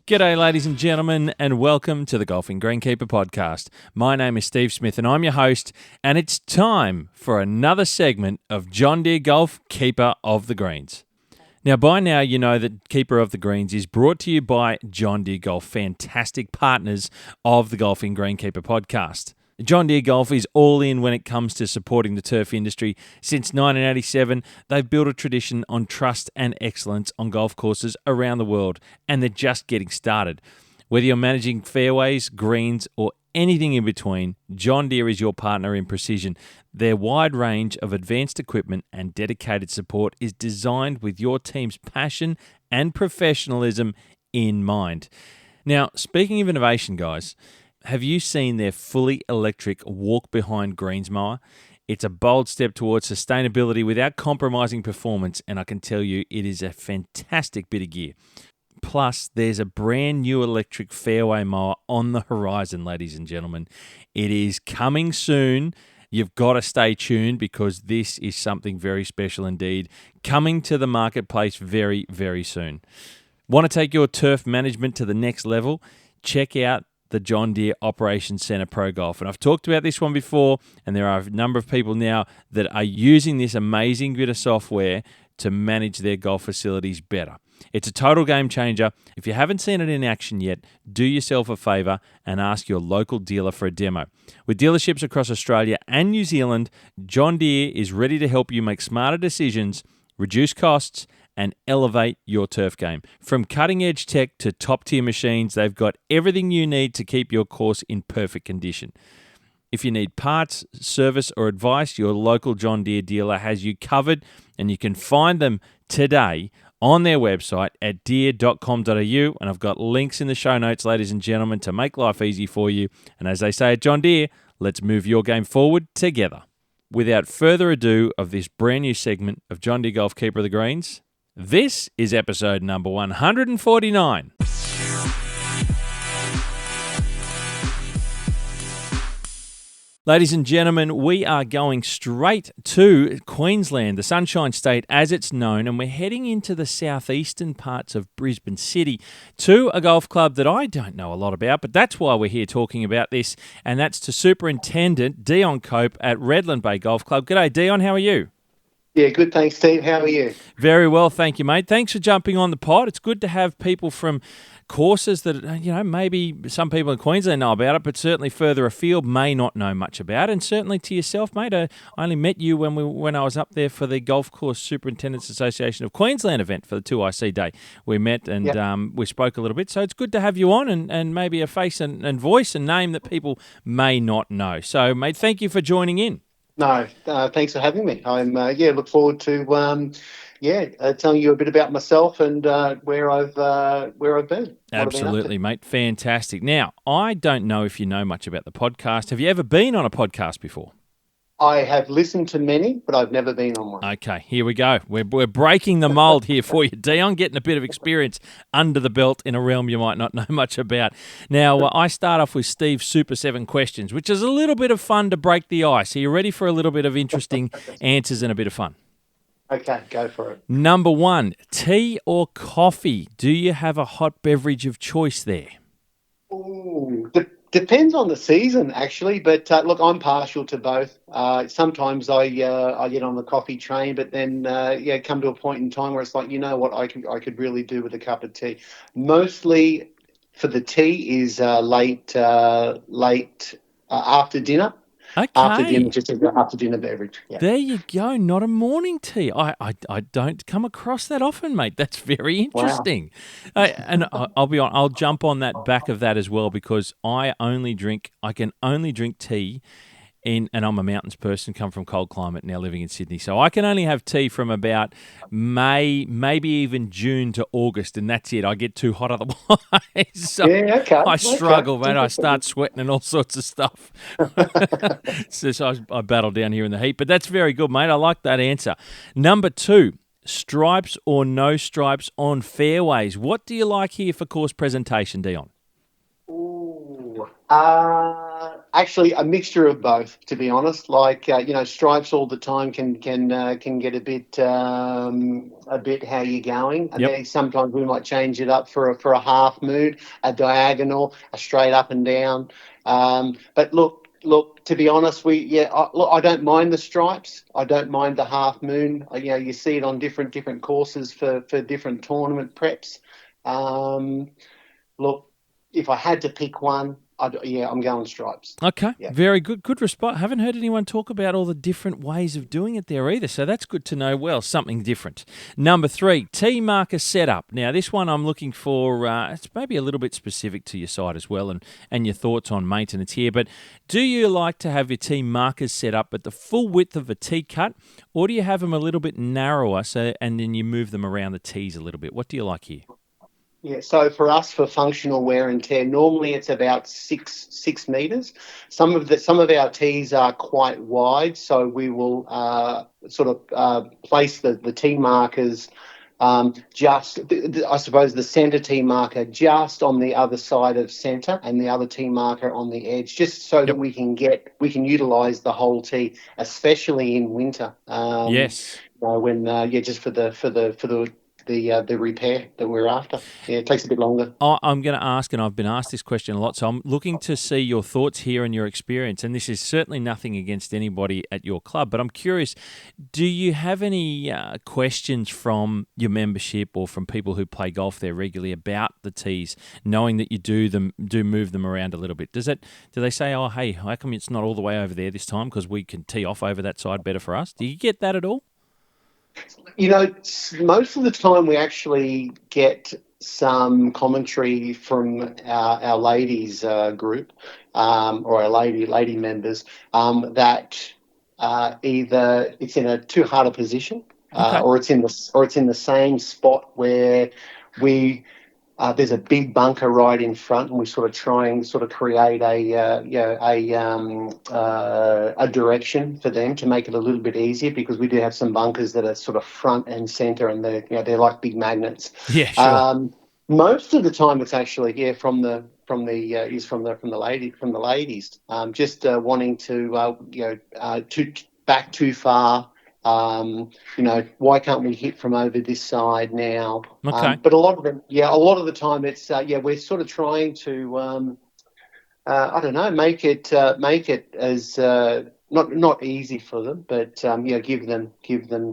G'day, ladies and gentlemen, and welcome to the Golfing Greenkeeper podcast. My name is Steve Smith, and I'm your host, and it's time for another segment of John Deere Golf, Keeper of the Greens. Now, by now, you know that Keeper of the Greens is brought to you by John Deere Golf, fantastic partners of the Golfing Greenkeeper podcast. John Deere Golf is all in when it comes to supporting the turf industry. Since 1987, they've built a tradition on trust and excellence on golf courses around the world, and they're just getting started. Whether you're managing fairways, greens, or anything in between, John Deere is your partner in precision. Their wide range of advanced equipment and dedicated support is designed with your team's passion and professionalism in mind. Now, speaking of innovation, guys, have you seen their fully electric walk-behind greens mower? It's a bold step towards sustainability without compromising performance, and I can tell you it is a fantastic bit of gear. Plus, there's a brand new electric fairway mower on the horizon, ladies and gentlemen. It is coming soon. You've got to stay tuned because this is something very special indeed, coming to the marketplace very, very soon. Want to take your turf management to the next level? Check out the John Deere Operations Center Pro Golf. And I've talked about this one before, and there are a number of people now that are using this amazing bit of software to manage their golf facilities better. It's a total game changer. If you haven't seen it in action yet, do yourself a favor and ask your local dealer for a demo. With dealerships across Australia and New Zealand, John Deere is ready to help you make smarter decisions, reduce costs, and elevate your turf game. From cutting-edge tech to top-tier machines, they've got everything you need to keep your course in perfect condition. If you need parts, service, or advice, your local John Deere dealer has you covered, and you can find them today on their website at deere.com.au, and I've got links in the show notes, ladies and gentlemen, to make life easy for you. And as they say at John Deere, let's move your game forward together. Without further ado of this brand new segment of John Deere Golf Keeper of the Greens, this is episode number 149. Ladies and gentlemen, we are going straight to Queensland, the Sunshine State as it's known, and we're heading into the southeastern parts of Brisbane City to a golf club that I don't know a lot about, but that's why we're here talking about this, and that's to Superintendent Dion Cope at Redland Bay Golf Club. G'day, Dion. How are you? Yeah, good. Thanks, Steve. How are you? Very well, thank you, mate. Thanks for jumping on the pod. It's good to have people from courses that, maybe some people in Queensland know about it, but certainly further afield may not know much about it. And certainly to yourself, mate, I only met you when I was up there for the Golf Course Superintendents Association of Queensland event for the 2IC Day. We met and we spoke a little bit. So it's good to have you on and maybe a face and voice and name that people may not know. So, mate, thank you for joining in. No, thanks for having me. I'm look forward to telling you a bit about myself and where I've been. Absolutely, mate. Fantastic. Now, I don't know if you know much about the podcast. Have you ever been on a podcast before? I have listened to many, but I've never been on one. Okay, here we go. We're breaking the mould here for you, Dion, getting a bit of experience under the belt in a realm you might not know much about. Now, I start off with Steve's Super 7 questions, which is a little bit of fun to break the ice. Are you ready for a little bit of interesting answers and a bit of fun? Okay, go for it. Number 1, tea or coffee? Do you have a hot beverage of choice there? Ooh, depends on the season, actually, but look, I'm partial to both. Sometimes I get on the coffee train, but then come to a point in time where it's like, you know what, I could really do with a cup of tea. Mostly for the tea is late after dinner. Okay. After dinner, just an after dinner beverage. Yeah. There you go. Not a morning tea. I don't come across that often, mate. That's very interesting. Wow. And I'll be on. I'll jump on that back of that as well because I can only drink tea and I'm a mountains person, come from cold climate, now living in Sydney. So I can only have tea from about May, maybe even June to August, and that's it. I get too hot otherwise. So I struggle, mate. I start sweating and all sorts of stuff. so I battle down here in the heat. But that's very good, mate. I like that answer. Number 2, stripes or no stripes on fairways. What do you like here for course presentation, Dion? Ooh, Actually, a mixture of both, to be honest. Like stripes all the time can get a bit how you're going, and Yep. then sometimes we might change it up for a half moon, a diagonal, a straight up and down. But look. To be honest, I don't mind the stripes. I don't mind the half moon. You see it on different courses for different tournament preps. Look, if I had to pick one, I'm going stripes. Okay, Yeah. very good. Good response. Haven't heard anyone talk about all the different ways of doing it there either, so that's good to know. Well, something different. Number 3, tee marker setup. Now, this one I'm looking for, it's maybe a little bit specific to your side as well and your thoughts on maintenance here, but do you like to have your tee markers set up at the full width of a tee cut, or do you have them a little bit narrower and then you move them around the tees a little bit? What do you like here? Yeah, so for us, for functional wear and tear, normally it's about six meters. Some of our tees are quite wide, so we will place the tee markers I suppose the centre tee marker just on the other side of centre and the other tee marker on the edge, just so that we can utilise the whole tee, especially in winter. Yes. Just for the repair that we're after. Yeah, it takes a bit longer. I'm going to ask, and I've been asked this question a lot, so I'm looking to see your thoughts here and your experience. And this is certainly nothing against anybody at your club, but I'm curious, do you have any questions from your membership or from people who play golf there regularly about the tees, knowing that you do move them around a little bit? Do they say, oh, hey, how come it's not all the way over there this time because we can tee off over that side better for us? Do you get that at all? Most of the time we actually get some commentary from our ladies group or our lady members that either it's in a too hard a position or it's in the same spot where we there's a big bunker right in front, and we sort of create a direction for them to make it a little bit easier, because we do have some bunkers that are sort of front and center, and they're like big magnets. Yeah, sure. Most of the time, it's actually from the ladies, just wanting to back too far. Why can't we hit from over this side now? Okay. But a lot of the time it's we're sort of trying to I don't know, make it as not easy for them, but give them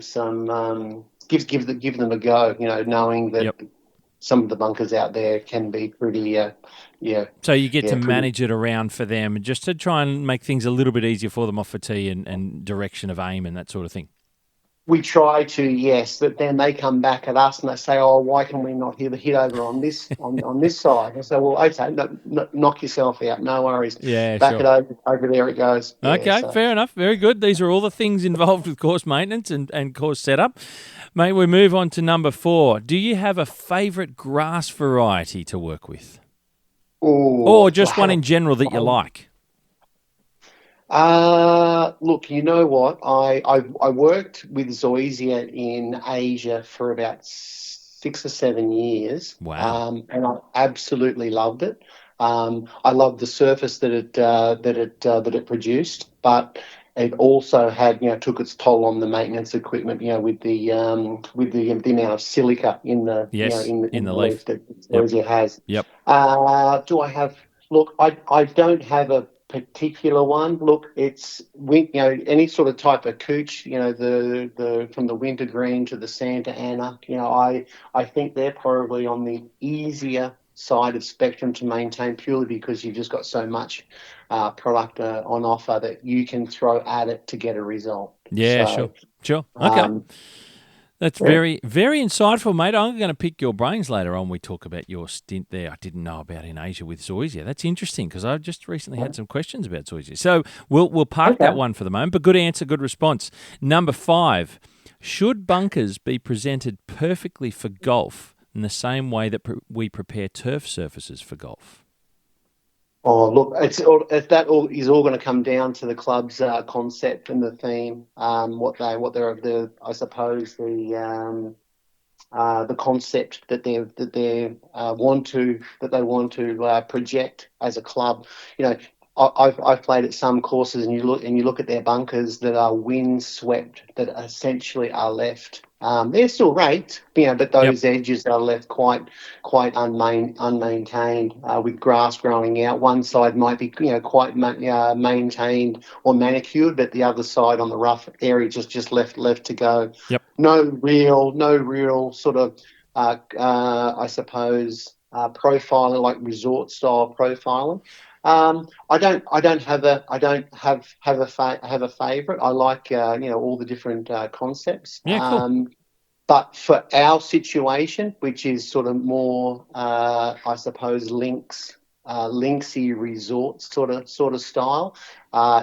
some give them a go. Knowing that some of the bunkers out there can be pretty So you get to manage it around for them, just to try and make things a little bit easier for them off the tee and direction of aim and that sort of thing. We try to, yes, but then they come back at us and they say, "Oh, why can we not hit over on this on this side?" I say, "Well, okay, knock yourself out, no worries. Yeah, back sure. it over there it goes." Okay, fair enough. Very good. These are all the things involved with course maintenance and course setup. Mate, we move on to number 4. Do you have a favourite grass variety to work with? Or just one in general that you like? Look, you know what? I worked with Zoysia in Asia for about 6 or 7 years. Wow. And I absolutely loved it. I loved the surface that it produced, but it also had took its toll on the maintenance equipment. With the amount of silica in the in the leaf that Zoysia has. Yep. Do I have? Look, I don't have a particular one. Look, it's any sort of type of cooch, the from the wintergreen to the Santa Ana, I think they're probably on the easier side of spectrum to maintain, purely because you've just got so much product on offer that you can throw at it to get a result. Yeah, sure. Okay. That's very, very insightful, mate. I'm going to pick your brains later on. We talk about your stint there. I didn't know about in Asia with Zoysia. That's interesting, because I just recently had some questions about Zoysia. So we'll park that one for the moment, but good answer, good response. Number 5, should bunkers be presented perfectly for golf in the same way that we prepare turf surfaces for golf? Oh, look, that is all going to come down to the club's concept and the theme. I suppose the concept that they want to project as a club. I've played at some courses, and you look at their bunkers that are wind swept, that essentially are left. They're still raked, but Yep. those edges are left quite unmaintained, with grass growing out. One side might be quite maintained or manicured, but the other side on the rough area just left to go. Yep. No real sort of I suppose profiling, like resort style profiling. I don't have a favorite. I like all the different concepts. Yeah, cool. But for our situation, which is sort of more, I suppose, linksy resort sort of style,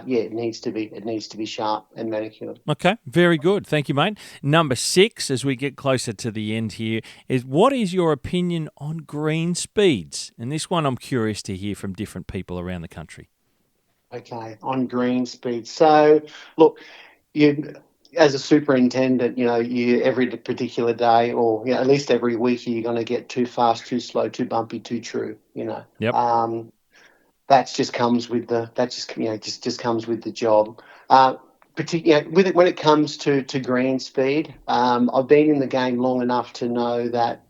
it needs to be sharp and manicured. Okay, very good. Thank you, mate. Number 6, as we get closer to the end here, is what is your opinion on green speeds? And this one I'm curious to hear from different people around the country. Okay, on green speed. So, look, you as a superintendent, you every particular day, or at least every week, you're going to get too fast, too slow, too bumpy, too true. Yep. That just comes with the job. Particularly with it when it comes to green speed. I've been in the game long enough to know that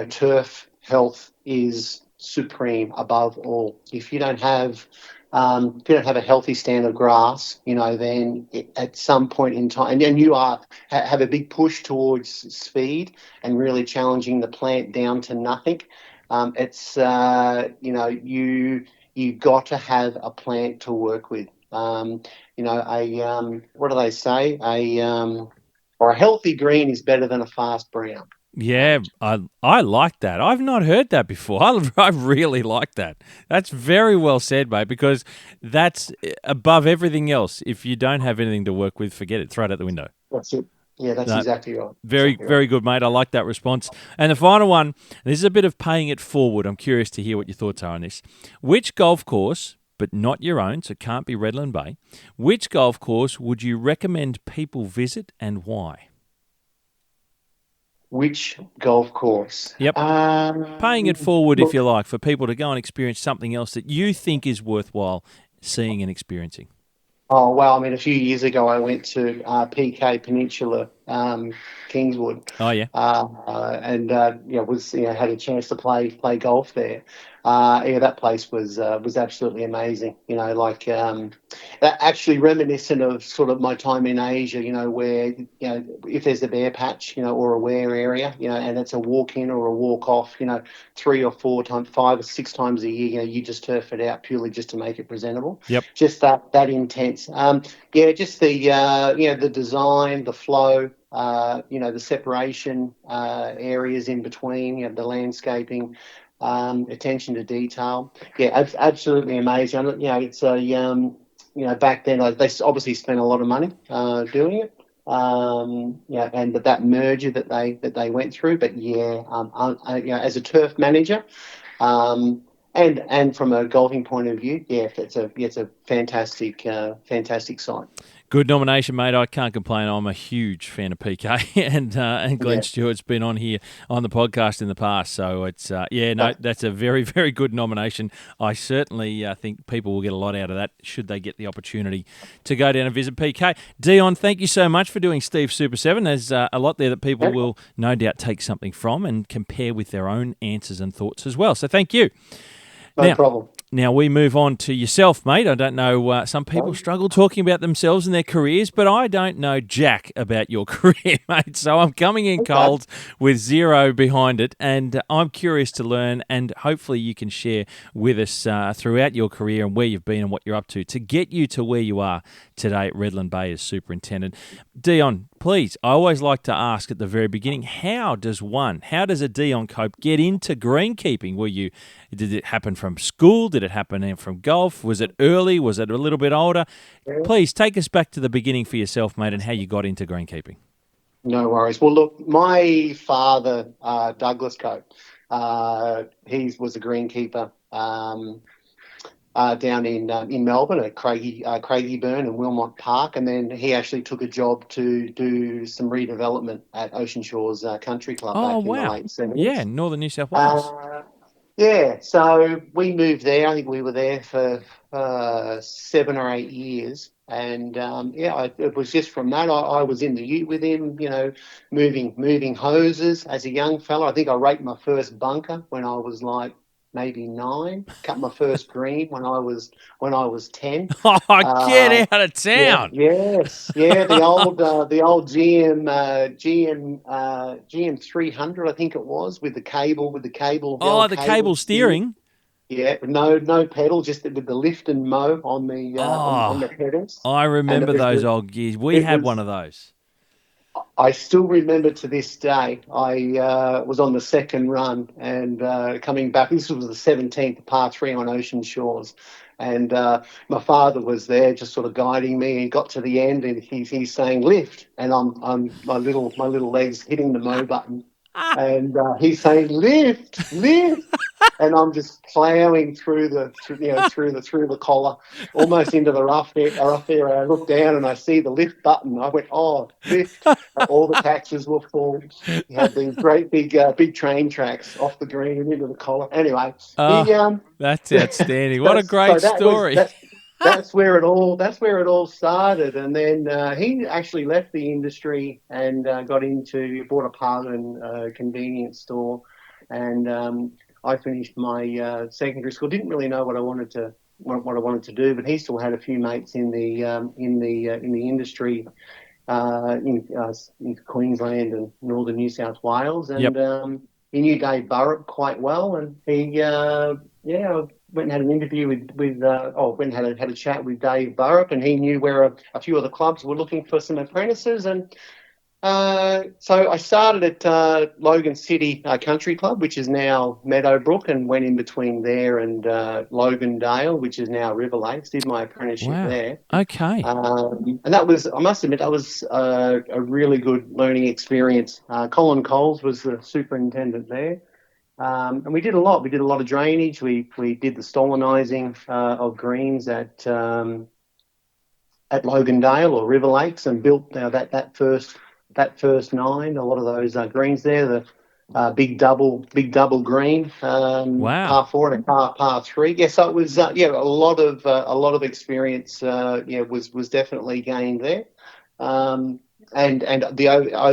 turf health is supreme above all. If you don't have a healthy stand of grass, then at some point in time, and you have a big push towards speed and really challenging the plant down to nothing. It's you got to have a plant to work with. What do they say? A healthy green is better than a fast brown. Yeah, I like that. I've not heard that before. I really like that. That's very well said, mate, because that's above everything else. If you don't have anything to work with, forget it. Throw it out the window. That's it. Yeah, that's No, exactly right. very, very good, mate. I like that response. And the final one, this is a bit of paying it forward. I'm curious to hear what your thoughts are on this. Which golf course, but not your own, so it can't be Redland Bay, which golf course would you recommend people visit and why? Which golf course? Yep. Paying it forward, if Look, you like, for people to go and experience something else that you think is worthwhile seeing and experiencing. oh well, I mean, a few years ago, I went to PK Peninsula, Kingswood, Oh, yeah. and was had a chance to play golf there. That place was absolutely amazing. Actually reminiscent of sort of my time in Asia. Where if there's a bare patch, or a wear area, and it's a walk in or a walk off, 3 or 4 times, 5 or 6 times a year, you just turf it out purely just to make it presentable. Yep. Just that intense. Just the design, the flow, the separation areas in between, the landscaping, attention to detail. Yeah, absolutely amazing. It's back then they obviously spent a lot of money doing it. And that merger that they went through. But as a turf manager, and from a golfing point of view, it's a fantastic site. Good nomination, mate. I can't complain. I'm a huge fan of PK, and Glenn Yeah. Stewart's been on here on the podcast in the past. So it's that's a very, very good nomination. I certainly think people will get a lot out of that should they get the opportunity to go down and visit PK. Dion, thank you so much for doing Steve Super 7. There's a lot there that people will no doubt take something from and compare with their own answers and thoughts as well. So thank you. No problem. Now we move on to yourself, mate. I don't know, some people struggle talking about themselves and their careers, but I don't know jack about your career, mate. So I'm coming in cold with zero behind it, and I'm curious to learn, and hopefully you can share with us throughout your career and where you've been and what you're up to get you to where you are today at Redland Bay as superintendent. Dion, please, I always like to ask at the very beginning, how does a Dion Cope get into greenkeeping? Did it happen from school? Did it happen from golf? Was it early? Was it a little bit older? Please take us back to the beginning for yourself, mate, and how you got into greenkeeping. No worries. Well, look, my father, Douglas Cope, he was a greenkeeper down in Melbourne at Craigieburn and Wilmot Park, and then he actually took a job to do some redevelopment at Ocean Shores Country Club Oh, back in the wow. late 70s. Yeah, northern New South Wales. Yeah, so we moved there. I think we were there for 7 or 8 years, and it was just from that. I was in the ute with him, moving hoses as a young fella. I think I raked my first bunker when I was like maybe 9. Cut my first green when I was 10. Oh, Uh, get out of yeah, town. yes, yeah. The old GM 300, I think it was, the Oh, old the cable cable steer. steering. Yeah, no pedal, just with the lift and mow on Oh, the pedals, I and remember those old gears. We it had one was. of those. I still remember to this day. I was on the second run and coming back. This was the 17th par three on Ocean Shores, and my father was there, just sort of guiding me. He got to the end, and he's saying lift, and I'm my little legs hitting the mow button, and he's saying lift, lift. And I'm just ploughing through the collar, almost into the rough area. I look down and I see the lift button. I went, oh, lift. All the taxes were full. You had these great big train tracks off the green into the collar. Anyway, he Oh, that's outstanding. What so, a great so that was story. that's where it all started. And then he actually left the industry and bought a pub and convenience store, and I finished my secondary school. Didn't really know what I wanted to do, but he still had a few mates in the industry in Queensland and northern New South Wales, Yep. and he knew Dave Burrup quite well, and he went and had an interview went and had a chat with Dave Burrup, and he knew where a few of the clubs were looking for some apprentices, and so I started at Logan City Country Club, which is now Meadowbrook, and went in between there and Logandale, which is now River Lakes. Did my apprenticeship Wow. there. Okay. And I must admit, that was a really good learning experience. Colin Coles was the superintendent there. And we did a lot. We did a lot of drainage. We did the stolinising of greens at Logandale or River Lakes, and built that first 9. A lot of those greens there, the big double green, Wow. par 4 and par 3. Yeah, so it was a lot of experience. Was definitely gained there. And the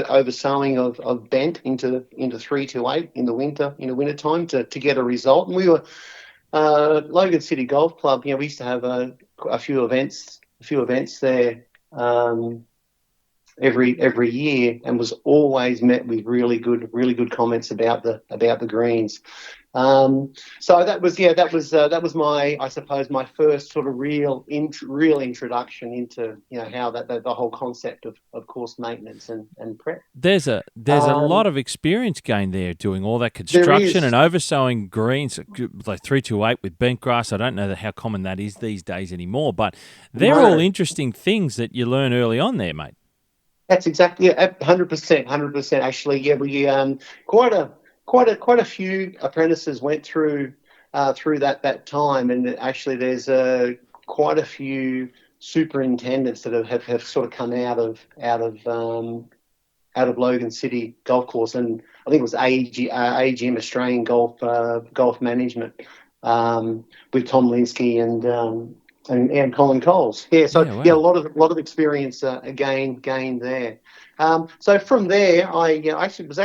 oversowing of bent into 328 in the winter time to get a result. And we were Logan City Golf Club. We used to have a few events there every year, and was always met with really good comments about the greens. So that was my, I suppose, my first sort of real introduction into how the whole concept of course maintenance and prep. There's a lot Um, of experience gained there doing all that there construction and is. oversowing greens like 328 with bent grass. I don't know how common that is these days anymore, but they're all No, interesting things that you learn early on there, mate. that's exactly, yeah, 100%, 100%. Actually, yeah, we quite a few apprentices went through that time, and actually, there's quite a few superintendents that have sort of come out of Logan City Golf Course, and I think it was AGM Australian Golf Management, with Tom Linsky and Colin Coles. Yeah, so Yeah, yeah, a wow. lot of experience gained there. So from there, I actually was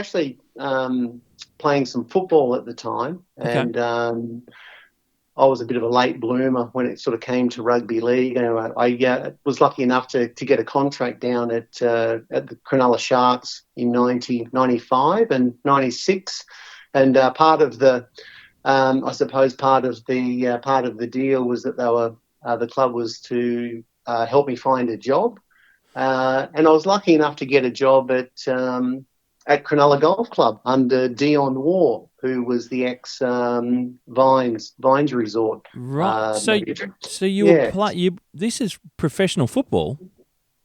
playing some football at the time, Okay. and I was a bit of a late bloomer when it sort of came to rugby league. And I was lucky enough to get a contract down at the Cronulla Sharks in 95 and 96, and I suppose part of the deal was that the club was to help me find a job, and I was lucky enough to get a job at Cronulla Golf Club under Dion Cope, who was the ex Vines Resort Right. So manager. so you were Yeah, this is professional football?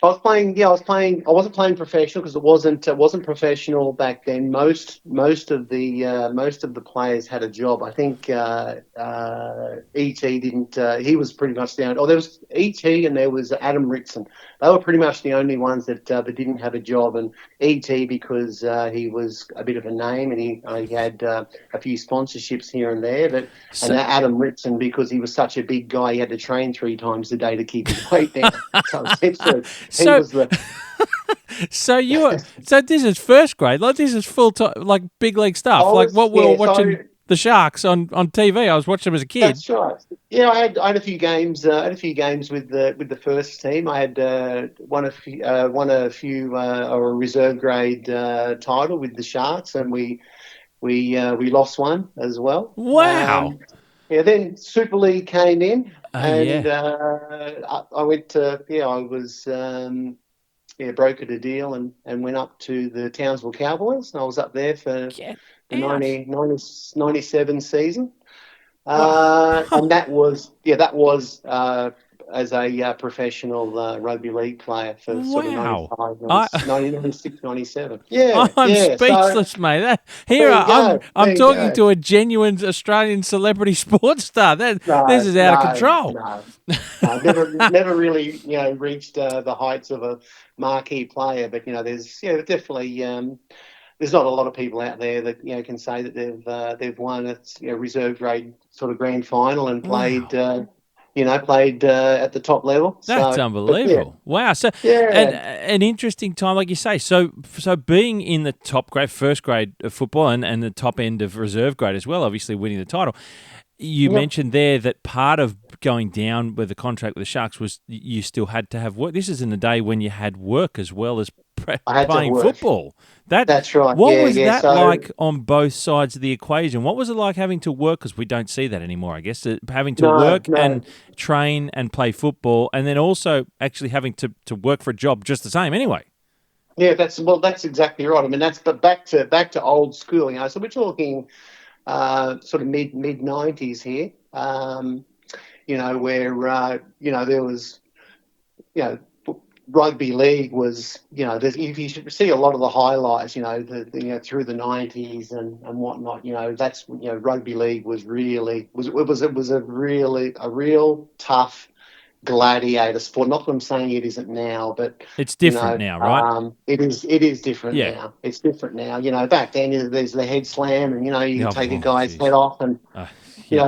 I was playing. Yeah, I was playing. I wasn't playing professional because it wasn't professional back then. Most of the players had a job. I think ET didn't. He was pretty much down. Oh, there was ET and there was Adam Ritson. They were pretty much the only ones that didn't have a job. And ET because he was a bit of a name and he had a few sponsorships here and there. And Adam Ritson because he was such a big guy, he had to train 3 times a day to keep his weight down. So essentially. So, so this is first grade. Like this is full time, like big league stuff. Like what we were watching the Sharks on TV. I was watching them as a kid. That's right. Yeah, I had a few games. I had a few games with the first team. I had won a reserve grade title with the Sharks, and we lost one as well. Wow. Yeah. Then Super League came in. And yeah. I went to, I was, brokered a deal and went up to the Townsville Cowboys. And I was up there for the 97 season. And that was as a professional rugby league player for sort of 96, 97. Yeah. I'm speechless, mate. I'm talking to a genuine Australian celebrity sports star. This is out of control. Never really, reached the heights of a marquee player, but there's definitely there's not a lot of people out there that can say that they've won a reserve grade sort of grand final and played. Played at the top level. That's unbelievable. Wow. So, an interesting time, like you say. So being in the top grade, first grade of football and the top end of reserve grade as well, obviously winning the title. You mentioned there that part of going down with the contract with the Sharks was you still had to have work. This is in the day when you had work as well as playing football. That's right. What was that like on both sides of the equation? What was it like having to work? Because we don't see that anymore, I guess. Having to work and train and play football, and then also actually having to work for a job just the same anyway. Yeah, that's exactly right. I mean, that's back to old school. So we're talking sort of mid 90s here. Where there was rugby league was, if you should see a lot of the highlights, through the 90s and whatnot, that's, rugby league was really, it was a real tough gladiator sport. Not that I'm saying it isn't now, but it's different now, right? It is different now. It's different now. Back then there's the head slam and, you can take a guy's head off and,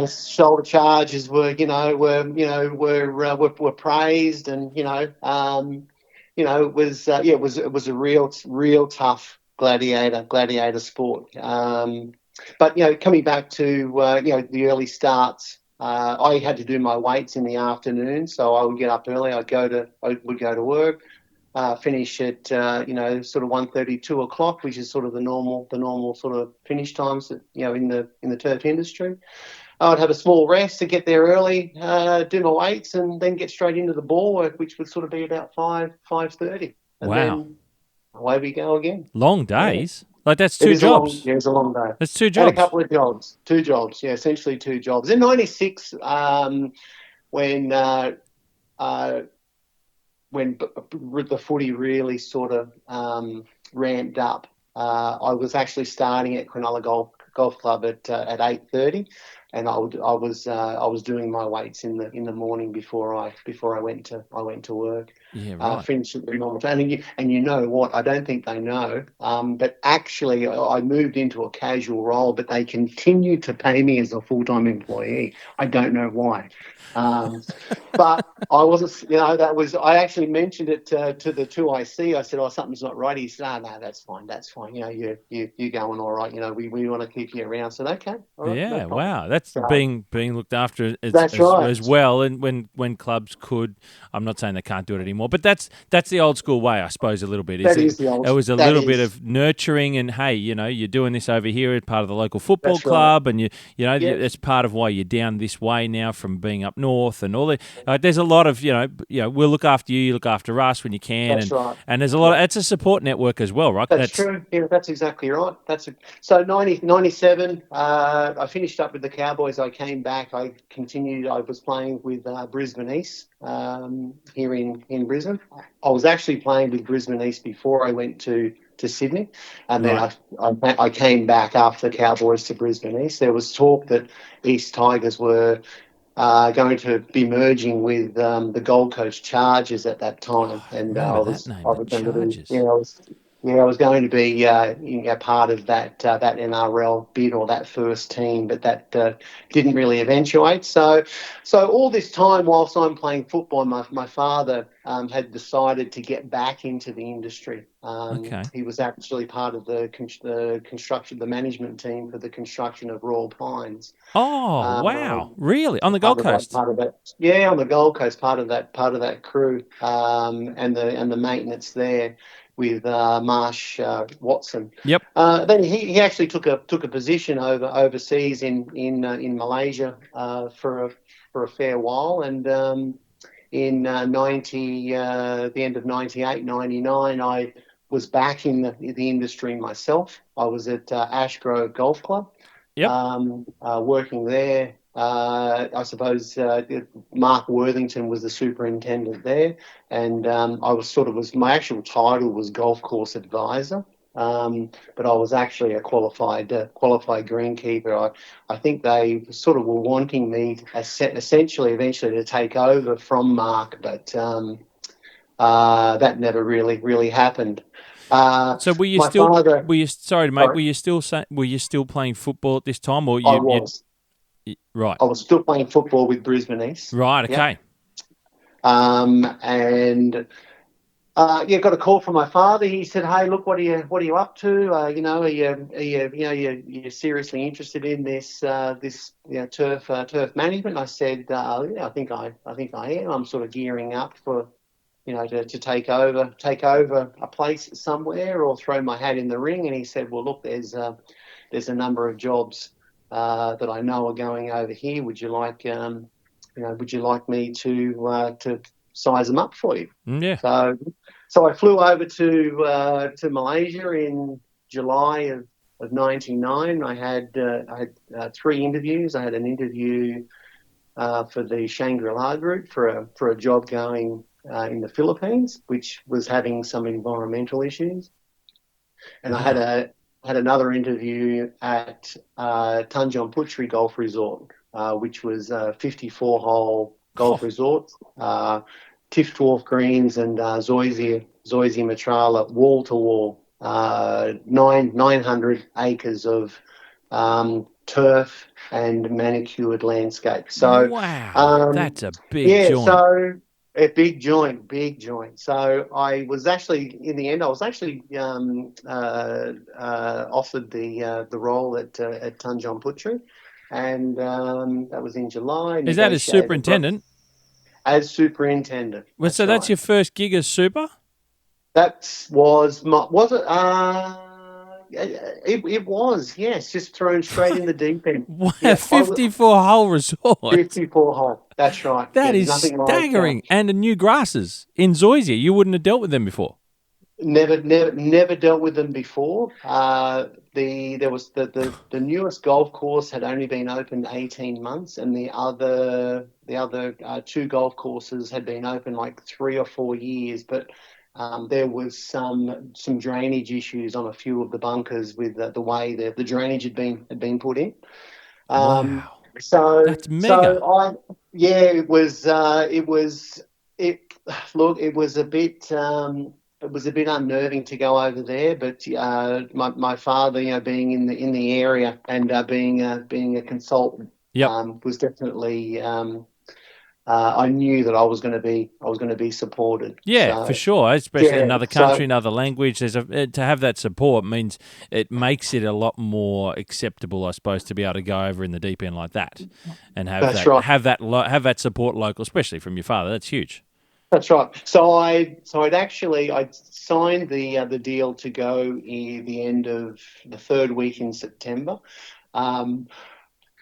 shoulder charges were praised and, it was a real tough gladiator sport. But coming back to the early starts, I had to do my weights in the afternoon, so I would get up early. I would go to work, finish at sort of 1:30, 2 o'clock, which is sort of the normal sort of finish times that, in the turf industry. I would have a small rest to get there early, do my weights, and then get straight into the ball work, which would sort of be about 5:30. And then away we go again. Long days. Like that's 2 jobs. It's a long day. That's 2 jobs. And a couple of jobs. 2 jobs. Yeah, essentially 2 jobs. In '96, when the footy really sort of ramped up, I was actually starting at Cronulla Golf Club at 8:30. And I was doing my weights in the morning before I went to work. Yeah, right. Finished at the normal time. And you know what? I don't think they know. But actually, I moved into a casual role, but they continued to pay me as a full-time employee. I don't know why. But I wasn't. I actually mentioned it to the 2IC. I said, "Oh, something's not right." He said, "No, that's fine. You're going all right. We want to keep you around." So okay. All right, yeah, wow. That's being looked after as well. And when clubs could, I'm not saying they can't do it anymore, but that's the old school way, I suppose, a little bit. It was a little bit of nurturing and hey, you're doing this over here as part of the local football club, and it's part of why you're down this way now from being up north and all that. There's a lot of we'll look after you, you look after us when you can. That's right. And there's a lot. It's a support network as well, right? That's true. Yeah, that's exactly right. So 97, I finished up with the Cowboys. Cowboys, I came back. I continued. I was playing with Brisbane East here in Brisbane. I was actually playing with Brisbane East before I went to Sydney, and then Right. I came back after the Cowboys to Brisbane East. There was talk that East Tigers were going to be merging with the Gold Coast Chargers at that time, Oh, and remember that name, I the was going to be, Chargers. I was going to be part of that NRL bid or that first team, but that didn't really eventuate. So all this time, whilst I'm playing football, my father had decided to get back into the industry. Okay. He was actually part of the construction, the management team for the construction of Royal Pines. Oh, wow. Really? On the Gold Coast? Part of that, yeah, on the Gold Coast, part of that crew, and the maintenance there with Marsh Watson. Yep. Then he actually took a position overseas in Malaysia for a fair while, and in 90 the end of 98, 99, I was back in the industry myself. I was at Ashgrove Golf Club, Yep. working there. I suppose Mark Worthington was the superintendent there, and my actual title was golf course advisor. But I was actually a qualified greenkeeper. I think they sort of were wanting me eventually to take over from Mark, but that never really happened. So were you My still father, sorry, mate, sorry, were you still playing football at this time, or I you was. right. I was still playing football with Brisbane East. Right, Yep. okay. And got a call from my father. He said, "Hey, look, what are you up to? You're seriously interested in this turf management?" I said, "Yeah, I think I am. I'm sort of gearing up for to take over a place somewhere or throw my hat in the ring." And he said, "Well, look, there's a number of jobs that I know are going over here. Would you like me to size them up for you?" Yeah. So I flew over to Malaysia in July of '99. I had three interviews. I had an interview for the Shangri-La Group for a job going in the Philippines, which was having some environmental issues, and I Wow. had another interview at Tanjong Puteri Golf Resort, which was a 54-hole golf Oh, resort, tiff dwarf greens and zoysia matrala, wall to wall, 900 acres of turf and manicured landscape. So, wow. um, That's a big yeah, joint. so a big joint, big joint. So I was actually, in the end, I was actually offered the role at Tanjong Puteri, and that was in July. Is that as Negotiated superintendent? as superintendent. Well, so That's that's right. your first gig as super? That was it? It was, yes, just thrown straight in the deep end. Wow, Yeah, I was 54-hole resort. 54 hole. That's right. That There's is nothing like staggering. And the new grasses in Zoysia. You wouldn't have dealt with them before. never dealt with them before. There was the newest golf course had only been open 18 months, and the other two golf courses had been open like 3 or 4 years, but there was some drainage issues on a few of the bunkers with the way the drainage had been put in. Um, Wow. so That's mega. so I yeah, it was it look, it was a bit unnerving to go over there, but my father, being in the area and being a consultant, Yep. was definitely I knew that I was going to be supported. Yeah, for So sure. Especially yeah, another country, so another language. To have that support means it makes it a lot more acceptable, I suppose, to be able to go over in the deep end like that, and that's right. have that support local, especially from your father. That's huge. That's right. I'd signed the deal to go in the end of the third week in September. Um,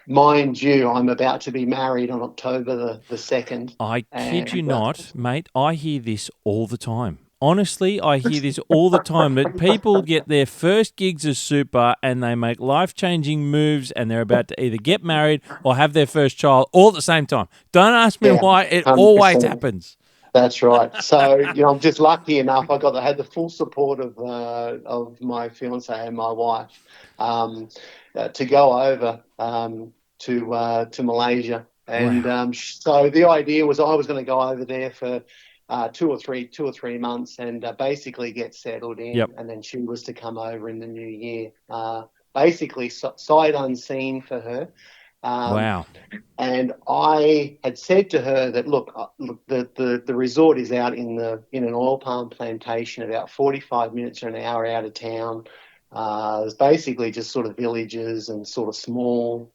Mind you, I'm about to be married on October the 2nd. I kid you And not, mate. I hear this all the time. honestly, I hear this all the time, that people get their first gigs as super and they make life-changing moves and they're about to either get married or have their first child all at the same time. Don't ask me Yeah, why. It 100%. always happens. That's right. So, I'm just lucky enough. I had the full support of my fiance and my wife to go over to Malaysia, and Wow. so the idea was I was going to go over there for 2 or 3 months and basically get settled Yep. in, and then she was to come over in the new year, basically sight unseen for her. Um, Wow. and I had said to her that, look, the resort is out in an oil palm plantation, about 45 minutes or an hour out of town. It's basically just sort of villages and sort of small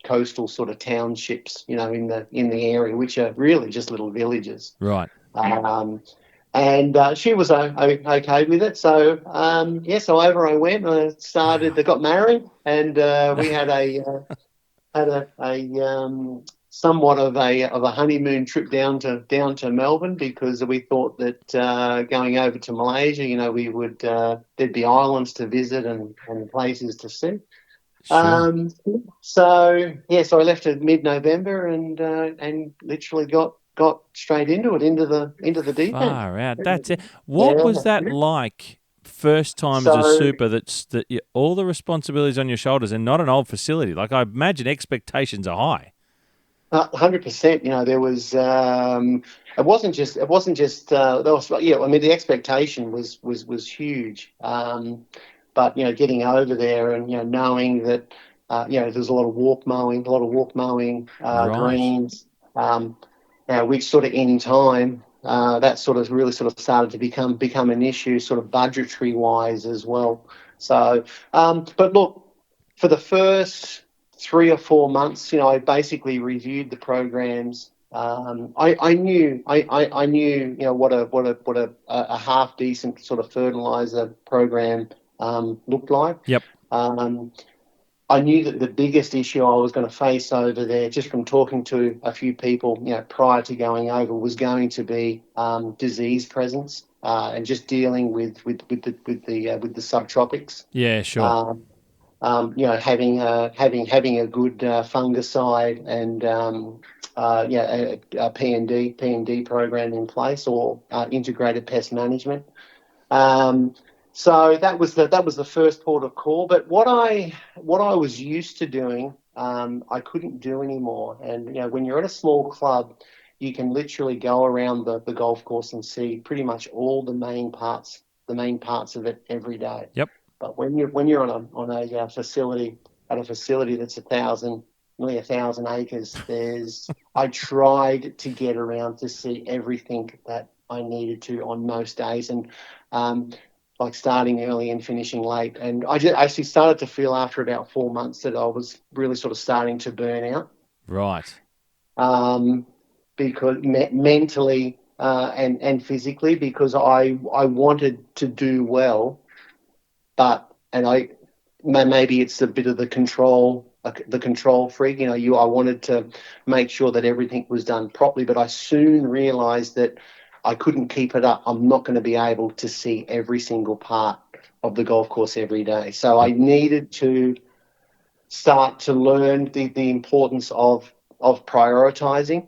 coastal sort of townships, in the area, which are really just little villages. Right. And she was okay with it. So so over I went. I got married, and we had a somewhat of a honeymoon trip down to Melbourne, because we thought that going over to Malaysia, we would there'd be islands to visit and places to see. Sure. So I left at mid-November and literally got straight into the deep end. Far out. That's it. What was that Yeah. like? First time as a So super, all the responsibilities on your shoulders and not an old facility. Like, I imagine expectations are high. 100%. There was. It wasn't just. There was. Yeah. I mean, the expectation was huge. But getting over there and knowing that there's a lot of walk mowing, Right. greens, which sort of in time that sort of really sort of started to become an issue, sort of budgetary wise as well. So, but look, for the first 3 or 4 months, I basically reviewed the programs. I knew what a half decent sort of fertilizer program looked like. Yep. Um, I knew that the biggest issue I was going to face over there, just from talking to a few people, prior to going over, was going to be disease presence and just dealing with the subtropics. Yeah, sure. Having a good fungicide and a P&D program in place, or integrated pest management. So that was the first port of call. But what I was used to doing, I couldn't do anymore. And when you're at a small club, you can literally go around the golf course and see pretty much all the main parts of it every day. Yep. But when you're on a facility, at a facility that's nearly 1,000 acres, I tried to get around to see everything that I needed to on most days, and like starting early and finishing late. And I just actually started to feel after about 4 months that I was really sort of starting to burn out, Right. because mentally and physically, because I wanted to do well. Maybe it's a bit of the control freak. I wanted to make sure that everything was done properly, but I soon realised that I couldn't keep it up. I'm not going to be able to see every single part of the golf course every day. So I Yep. needed to start to learn the importance of prioritising.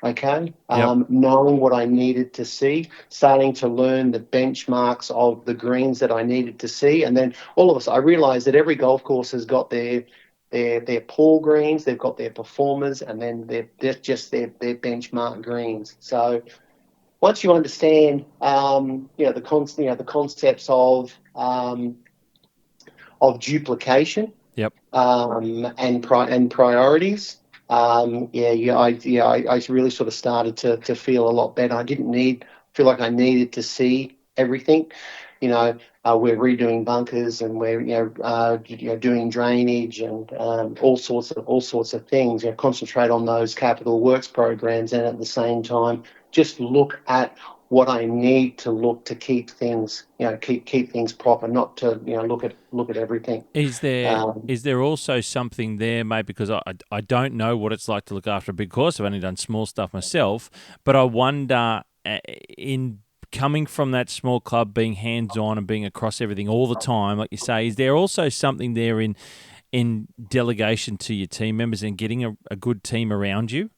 Okay. Yep. Knowing what I needed to see, starting to learn the benchmarks of the greens that I needed to see. And then all of a sudden I realized that every golf course has got their pool greens, they've got their performers, and then they're just their benchmark greens. So once you understand, the concepts of duplication, Yep. and priorities. I really sort of started to feel a lot better. I didn't feel like I needed to see everything. We're redoing bunkers, and we're doing drainage and all sorts of things. Concentrate on those capital works programs, and at the same time just look at what I need to look to keep things keep things proper, not to look at everything. Is there also something there, mate? Because I don't know what it's like to look after a big course. I've only done small stuff myself, but I wonder, in coming from that small club, being hands-on and being across everything all the time, like you say, is there also something there in delegation to your team members and getting a good team around you?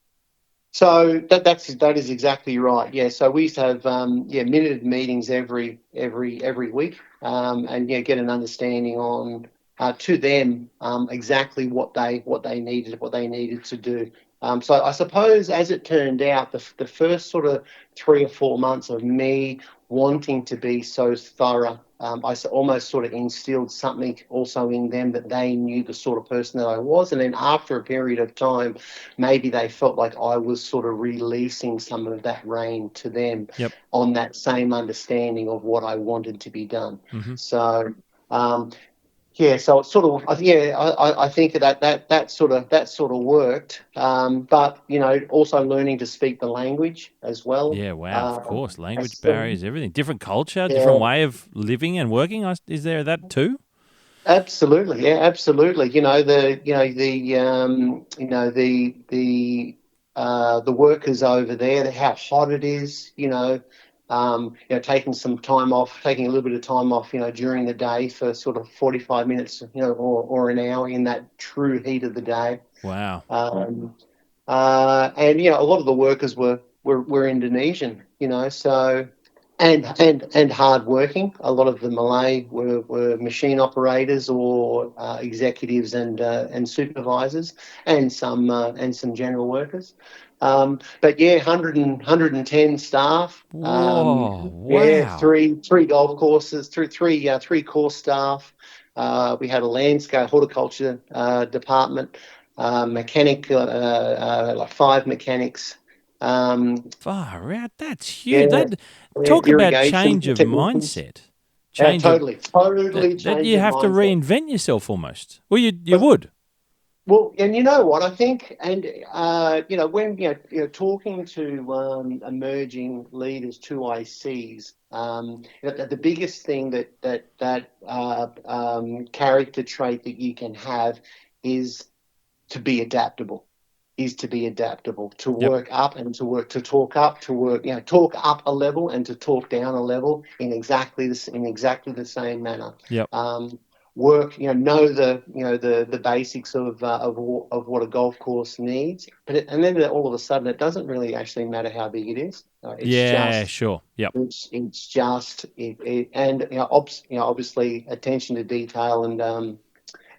So that is exactly right. Yeah. So we used to have minute meetings every week, and get an understanding on to them exactly what they needed to do. So I suppose, as it turned out, the first sort of 3 or 4 months of me wanting to be so thorough, almost sort of instilled something also in them that they knew the sort of person that I was. And then after a period of time, maybe they felt like I was sort of releasing some of that rein to them Yep. on that same understanding of what I wanted to be done. Mm-hmm. So, so it's sort of, I think that sort of worked. But also learning to speak the language as well. Yeah, wow, of course. Language So, barriers, everything. Different culture, yeah. different way of living and working. Is there that too? Absolutely, yeah, absolutely. The workers over there, how hot it is. Taking a little bit of time off, during the day for sort of 45 minutes, or an hour in that true heat of the day. Wow. And a lot of the workers were Indonesian, so. And hardworking. A lot of the Malay were machine operators or executives and supervisors, and some general workers. But yeah, 110 staff. Whoa, Yeah, wow. three golf courses, three course staff. We had a landscape horticulture department, mechanic, like 5 mechanics. Far out. That's huge. Yeah, Talk about irrigation change of technicians. mindset. Change of Totally that change you of have to mindset. reinvent yourself almost. Well, you But, would. well, and you know what I think, and when talking to emerging leaders, to ICs, the biggest thing that character trait that you can have is to be adaptable. To Yep. work up and to talk up, talk up a level and to talk down a level in exactly the same manner. Yep. Work, know the basics of what a golf course needs, and then all of a sudden it doesn't really actually matter how big it is. Yeah, sure. Yep. It's just and obviously attention to detail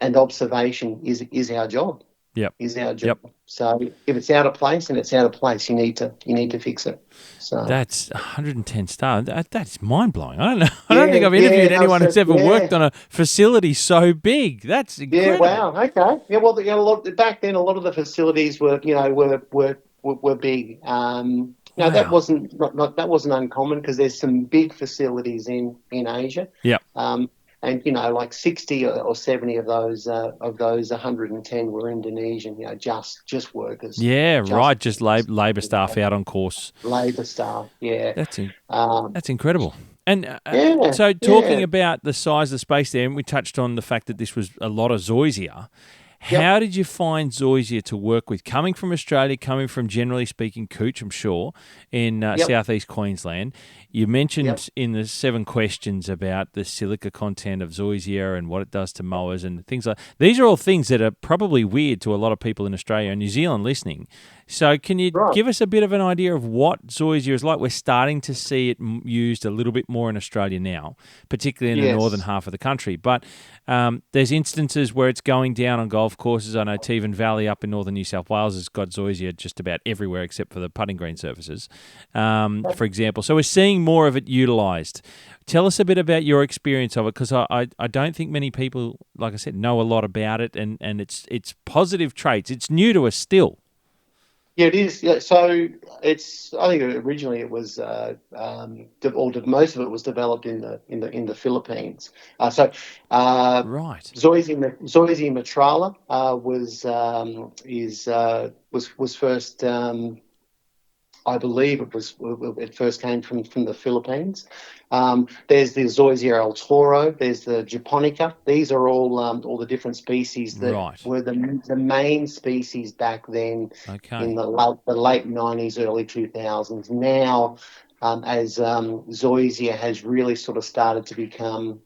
and observation is our job. Yep. Is our job. Yep. So if it's out of place, and it's out of place, you need to fix it. So that's 110 stars. That's mind blowing. I don't think I've interviewed anyone who's ever worked on a facility so big. That's incredible. Yeah. Wow. Okay. Yeah. Well, back then, a lot of the facilities were big. Wow. That wasn't uncommon, because there's some big facilities in Asia. Yep. And like 60 or 70 of those 110 were Indonesian. Just workers. Yeah, right. Just labour staff out on course. Labour staff. Yeah. That's incredible. And Yeah. so talking about the size of the space there, and we touched on the fact that this was a lot of zoysia. How did you find zoysia to work with? Coming from Australia, coming from, generally speaking, Cooch, I'm sure, in southeast Queensland. You mentioned in the 7 questions about the silica content of zoysia and what it does to mowers and things like that. These are all things that are probably weird to a lot of people in Australia and New Zealand listening. So can you give us a bit of an idea of what zoysia is like? We're starting to see it used a little bit more in Australia now, particularly in the northern half of the country. But there's instances where it's going down on golf courses. I know Tevan Valley up in northern New South Wales has got zoysia just about everywhere except for the putting green surfaces, for example. So we're seeing more of it utilised. Tell us a bit about your experience of it, because I don't think many people, like I said, know a lot about it and its positive traits. It's new to us still. Yeah, it is. Yeah, so it's. I think originally it was, most of it was developed in the Philippines. Right. Zoysia matrala was first. I believe it first came from the Philippines. There's the Zoysia el Toro. There's the Japonica. These are all the different species that were the main species back then in the late 90s, early 2000s. Now as zoysia has really sort of started to become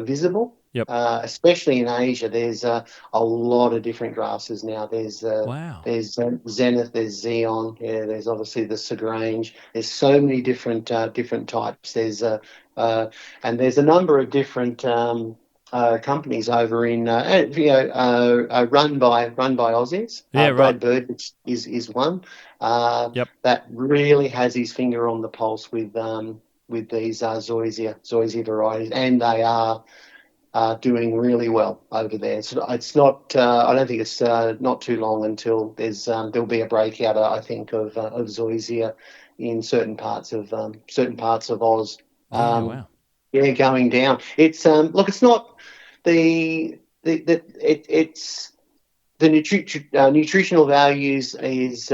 visible. Yep. Especially in Asia, there's a lot of different grasses now. Wow. There's Zenith, there's Xeon, yeah, there's obviously the Segrange. There's so many different types. And there's a number of different companies over in run by Aussies. Yeah, right. Brad Bird is one Yep. that really has his finger on the pulse with these zoysia varieties, and they are doing really well over there. So it's not. I don't think it's not too long until there'll be a breakout. I think of zoysia in certain parts of Oz. Yeah, wow. Yeah, going down. It's look. It's not it's the nutritional values is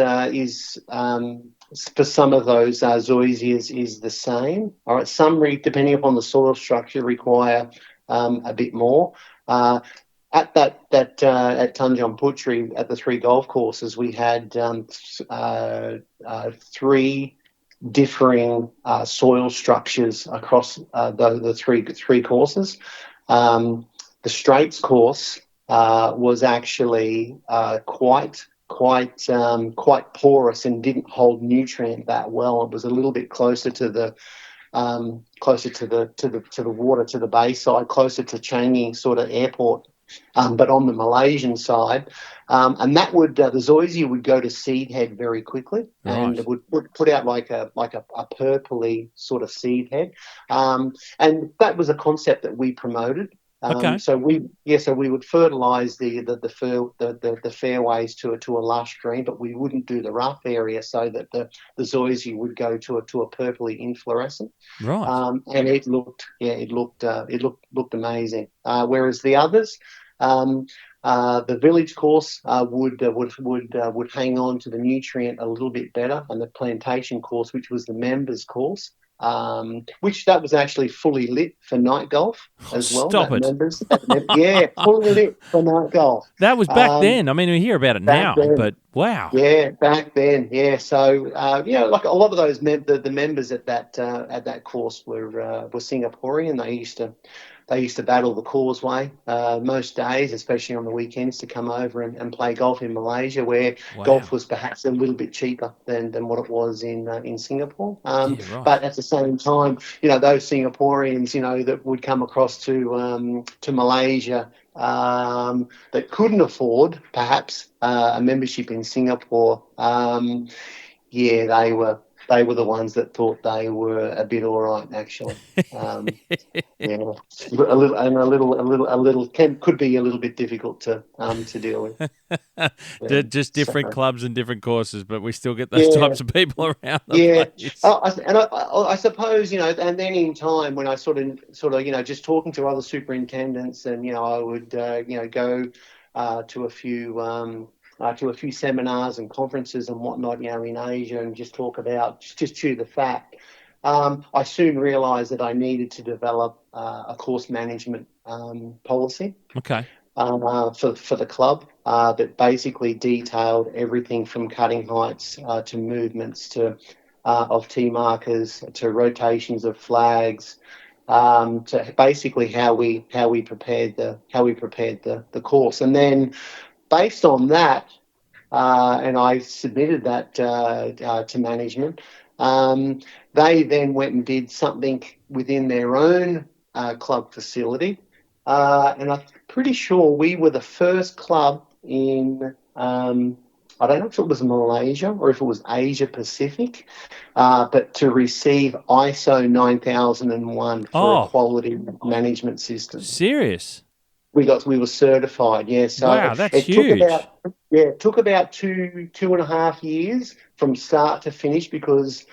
for some of those zoysias is the same. All right, some depending upon the soil structure require a bit more. At Tanjong Puteri at the 3 golf courses, we had 3 differing soil structures across the three courses. The Straits course was actually quite porous and didn't hold nutrient that well. It was a little bit closer to the water, to the bayside, closer to Changi sort of airport. But on the Malaysian side, and that would the zoysia would go to seed head very quickly, and it would put out like a purpley sort of seed head, and that was a concept that we promoted. Okay. So we would fertilise the fairways to a lush green, but we wouldn't do the rough area so that the zoysia would go to a purpley inflorescent. Right. And it looked amazing. Whereas the others, the village course would hang on to the nutrient a little bit better, and the plantation course, which was the members course, which that was actually fully lit for night golf as well. Stop it. Yeah, fully lit for night golf. That was back then. I mean, we hear about it now, but wow. Yeah, back then, yeah. So like a lot of those the members at that course were Singaporean. They used to battle the causeway most days, especially on the weekends, to come over and play golf in Malaysia, where golf was perhaps a little bit cheaper than what it was in Singapore. Right. But at the same time, those Singaporeans, that would come across to Malaysia, that couldn't afford perhaps a membership in Singapore, they were the ones that thought they were a bit all right, actually. Yeah, could be a little bit difficult to deal with. Just different clubs and different courses, but we still get those types of people around the place. I suppose, and then in time when I sort of just talking to other superintendents, and I would go to a few seminars and conferences and whatnot, in Asia, and just talk about, just chew the fat. I soon realised that I needed to develop a course management policy. Okay. For the club that basically detailed everything from cutting heights to movements of tee markers to rotations of flags, to basically how we prepared the course. And then based on that, and I submitted that to management, they then went and did something within their own club facility, and I'm pretty sure we were the first club in, I don't know if it was Malaysia or if it was Asia Pacific, but to receive ISO 9001 for a quality management system. Serious? We were certified, yeah. So wow, that's huge. It took about 2.5 years from start to finish, because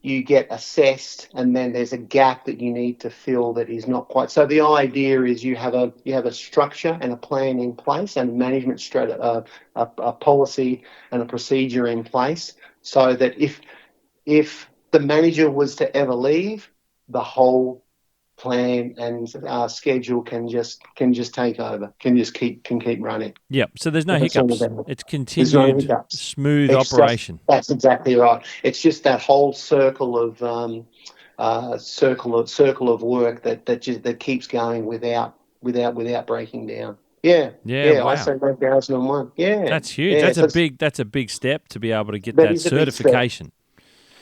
you get assessed, and then there's a gap that you need to fill that is not quite. So the idea is you have a structure and a plan in place, and a management a policy and a procedure in place, so that if the manager was to ever leave, the whole plan and schedule can just take over, can keep running. Yep. So there's no That's all hiccups. about it. It's There's no continued hiccups. smooth It's just operation. that's exactly right. It's just that whole circle of work that keeps going without breaking down. Yeah, Yeah. yeah. I Wow. say 2001. Yeah, That's huge. yeah. That's a big step to be able to get That that is a big step. certification.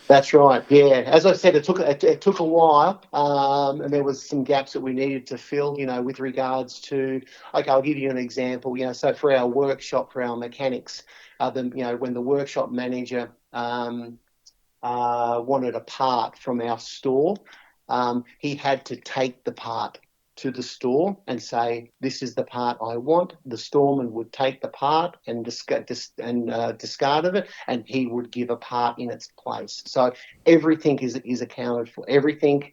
That's right. Yeah, as I said, it took a while, and there was some gaps that we needed to fill. With regards to, okay, I'll give you an example. So for our workshop, for our mechanics, when the workshop manager wanted a part from our store, he had to take the part to the store and say, "This is the part I want." The storeman would take the part and discard of it, and he would give a part in its place. So everything is accounted for. Everything,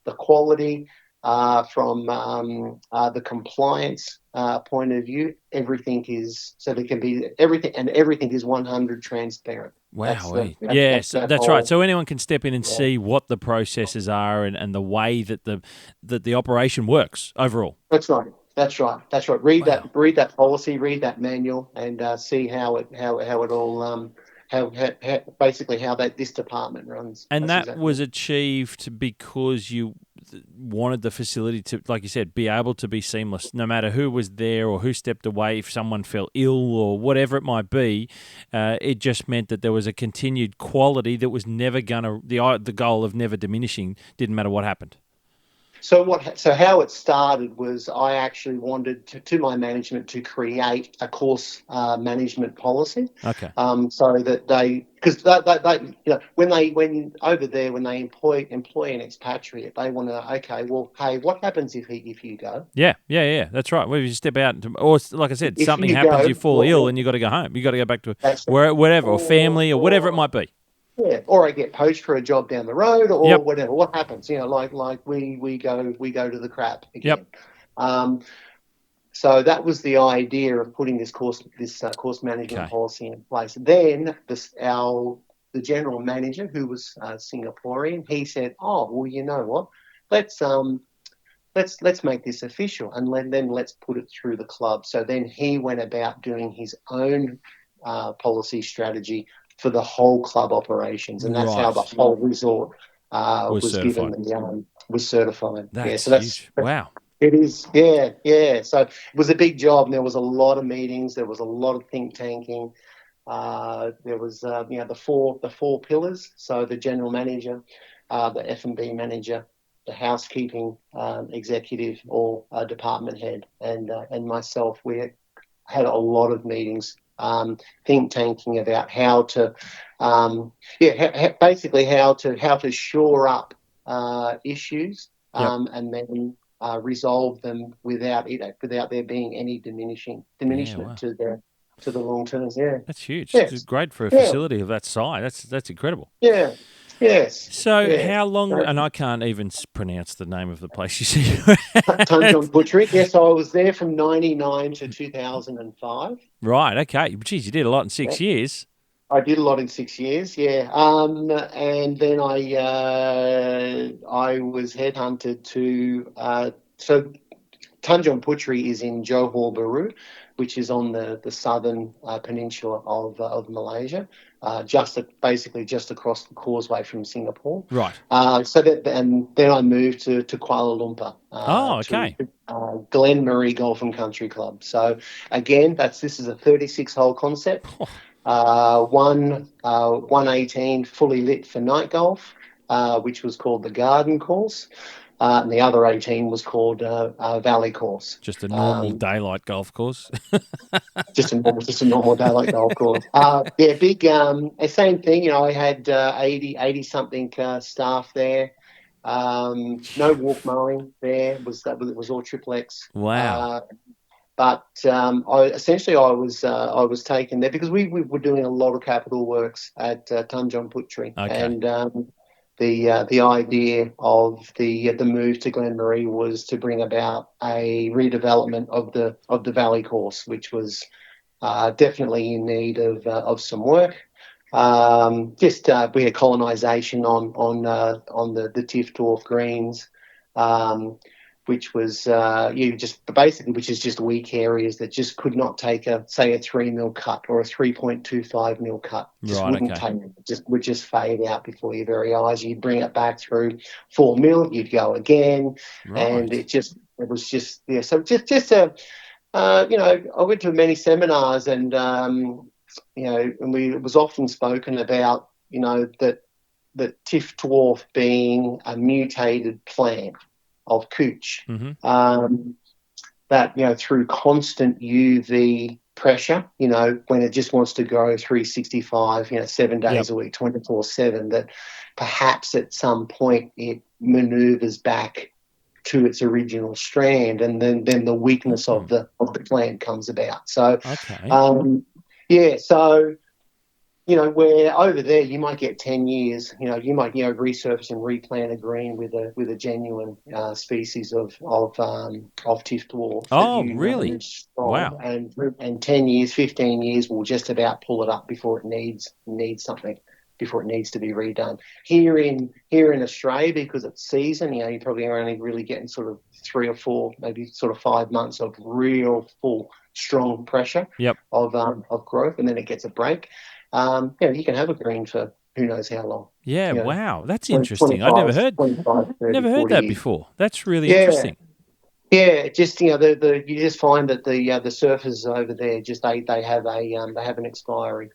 the quality, from the compliance point of view, everything is so there can be everything, and everything is 100 transparent. Wow. That's That's right. So anyone can step in and yeah. see what the processes are and the way that the operation works overall. That's right. That's right. That's right. Read Wow. that policy, read that manual, and see how it all how basically how this department runs. And That's that exactly was achieved because you wanted the facility to, like you said, be able to be seamless, no matter who was there or who stepped away. If someone fell ill or whatever it might be, it just meant that there was a continued quality that was never gonna the goal of never diminishing. Didn't matter what happened. So how it started was I actually wanted to my management to create a course management policy. Okay. So that because when they employ an expatriate, they want to, okay, well, hey, what happens if you go? Yeah. That's right. Well, if you step out, or like I said, If something you happens, you go, fall ill, and you got to go home. You got to go back to that's wherever, or family, or whatever it might be. yeah, or I get poached for a job down the road, or Yep. whatever. What happens? Like we go to the crap again. Yep. So that was the idea of putting this course management policy in place. Then the general manager, who was Singaporean, he said, "Oh, well, you know what? Let's make this official, and then let's put it through the club." So then he went about doing his own policy strategy for the whole club operations, and that's how the whole resort was certified. was certified. That's So huge. Wow. it is, yeah. So it was a big job, and there was a lot of meetings. There was a lot of think tanking. There was, the four pillars. So the general manager, the F&B manager, the housekeeping executive or department head, and myself. We had a lot of meetings, think tanking about how to, basically how to shore up issues, and then resolve them without there being any diminishment to the long terms. Yeah, That's huge. It's yes, great for a yeah, facility of that size. That's incredible. yeah, yes. So Yeah. how long? And I can't even pronounce the name of the place you see. Tanjong Puteri. Yes, I was there from 99 to 2005. Right. Okay. Geez, you did a lot in 6 years. I did a lot in 6 years, yeah. And then I was headhunted to so Tanjong Puteri is in Johor Bahru, which is on the southern peninsula of Malaysia, basically just across the causeway from Singapore. Right. And then I moved to Kuala Lumpur. Okay. To Glenmarie Golf and Country Club. So again, this is a 36-hole concept. 118 fully lit for night golf, which was called the Garden Course. And the other 18 was called Valley Course. Just a normal daylight golf course. just a normal daylight golf course. Big. Same thing. I had 80 something staff there. No walk mowing there. It was all triple X. Wow. But I was taken there because we were doing a lot of capital works at Tanjong Puteri, and the idea of the move to Glenmarie was to bring about a redevelopment of the Valley Course, which was definitely in need of some work. We had colonisation on the Tiff Torf greens. which was which is just weak areas that just could not take a 3 mil cut or a 3.25 mil cut. Just Right, wouldn't okay. take it. Would just fade out before your very eyes. You'd bring it back through 4 mil, you'd go again, and Right. it was just yeah. So just a I went to many seminars, and it was often spoken about, that tiff dwarf being a mutated plant of cooch, Mm-hmm. that, through constant UV pressure, when it just wants to grow 365, 7 days Yep. a week, 24/7, that perhaps at some point it maneuvers back to its original strand, and then the weakness of the plant comes about. So, Okay. so where over there you might get 10 years, you might resurface and replant a green with a genuine species of tiff dwarf that Oh, really? is strong, Wow. and 10 years, 15 years will just about pull it up before it needs something, before it needs to be redone. Here in Australia, because it's season, you probably are only really getting sort of 3 or 4, maybe sort of 5 months of real full strong pressure Yep. of growth, and then it gets a break. You can have a green for who knows how long. Yeah, wow. That's 20, interesting. I'd 25, 30, never heard 40 that years. before. That's really Yeah, interesting. yeah. Just you just find that the surfers over there just they have an expiry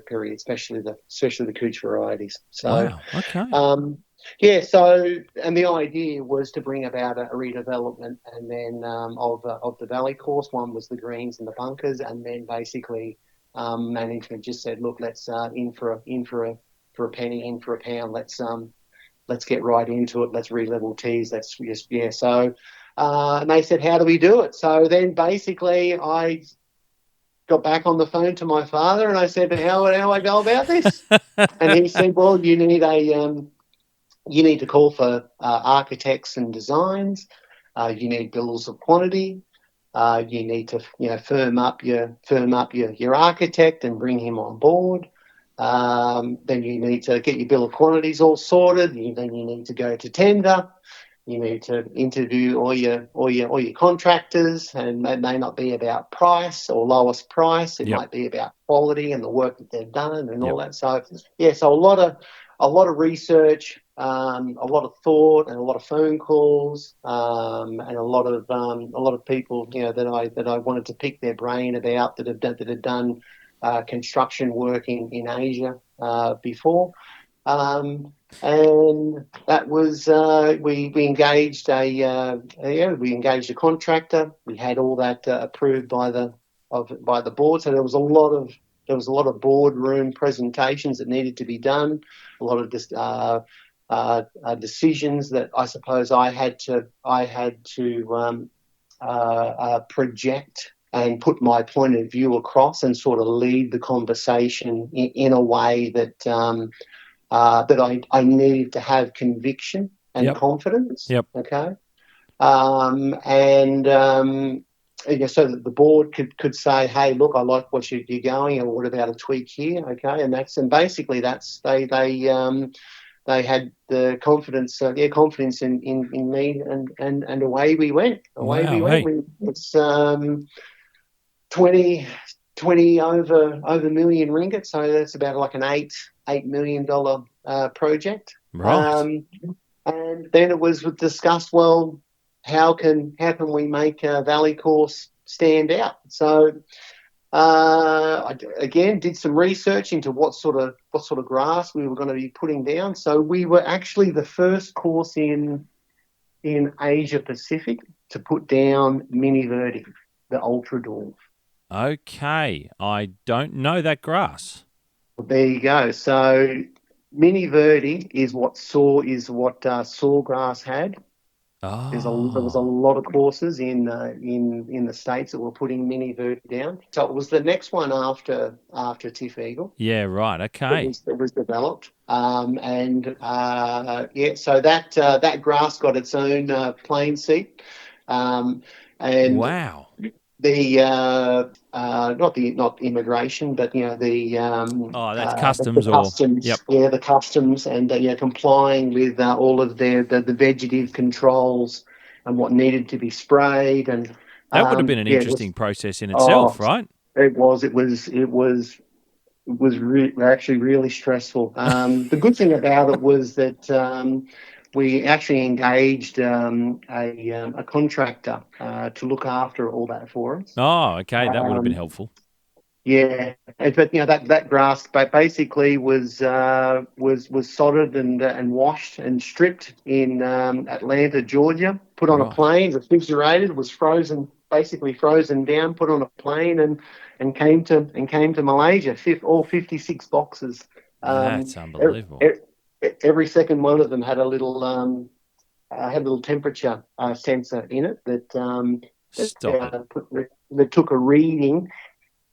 period, especially the cooch varieties. So Wow. Okay. so, and the idea was to bring about a redevelopment, and then of the valley course. One was the greens and the bunkers, and then basically management just said, look, let's in for a penny, in for a pound. Let's get right into it. Let's re-level tees. Let's just So, and they said, how do we do it? So then basically I got back on the phone to my father and I said, how do I go about this? And he said, well, you need to call for architects and designs. You need bills of quantity. You need to firm up your architect and bring him on board. Then you need to get your bill of quantities all sorted. Then you need to go to tender. You need to interview all your contractors, and it may not be about price or lowest price. It Yep. might be about quality and the work that they've done and Yep. all that. So so a lot of research, a lot of thought, and a lot of phone calls, and a lot of people that I wanted to pick their brain about, that have done construction work in Asia before. And that was we engaged a contractor. We had all that approved by the board. So there was a lot of boardroom presentations that needed to be done. A lot of decisions that I suppose I had to project and put my point of view across, and sort of lead the conversation in a way that that I needed to have conviction and Yep. confidence. Yep. Okay. So that the board could say, hey, look, I like what you're going, and what about a tweak here? Okay. And basically they had the confidence in me, and away we went. Wow. Hey. It's 20 over million ringgit, so that's about like an $8 million project. Right. And then it was discussed, well, how can we make Valley Course stand out? So I again did some research into what sort of grass we were going to be putting down. So we were actually the first course in Asia Pacific to put down Mini Verde, the Ultra Dwarf. Okay. I don't know that grass. Well, there you go. So Mini Verde is what Sawgrass had. There was a Oh. lot of courses in the States that were putting Mini Verde down. So it was the next one after Tiff Eagle Yeah, right. Okay. that was developed. So that grass got its own plane seat, and Wow. not immigration, but the That's the customs or customs, yep. the customs, and complying with all of the vegetative controls and what needed to be sprayed, and That would have been an it was interesting process in itself, right? actually really stressful. The good thing about it was that we actually engaged a contractor to look after all that for us. Oh, okay, that would have been Um, helpful. yeah, but that grass basically was sodded and washed and stripped in Atlanta, Georgia. Put on a Right. plane, refrigerated, was frozen, basically frozen down. Put on a plane and came to Malaysia. All 56 boxes. That's Every, unbelievable. every second one of them had a little temperature sensor in it Stop it. that took a reading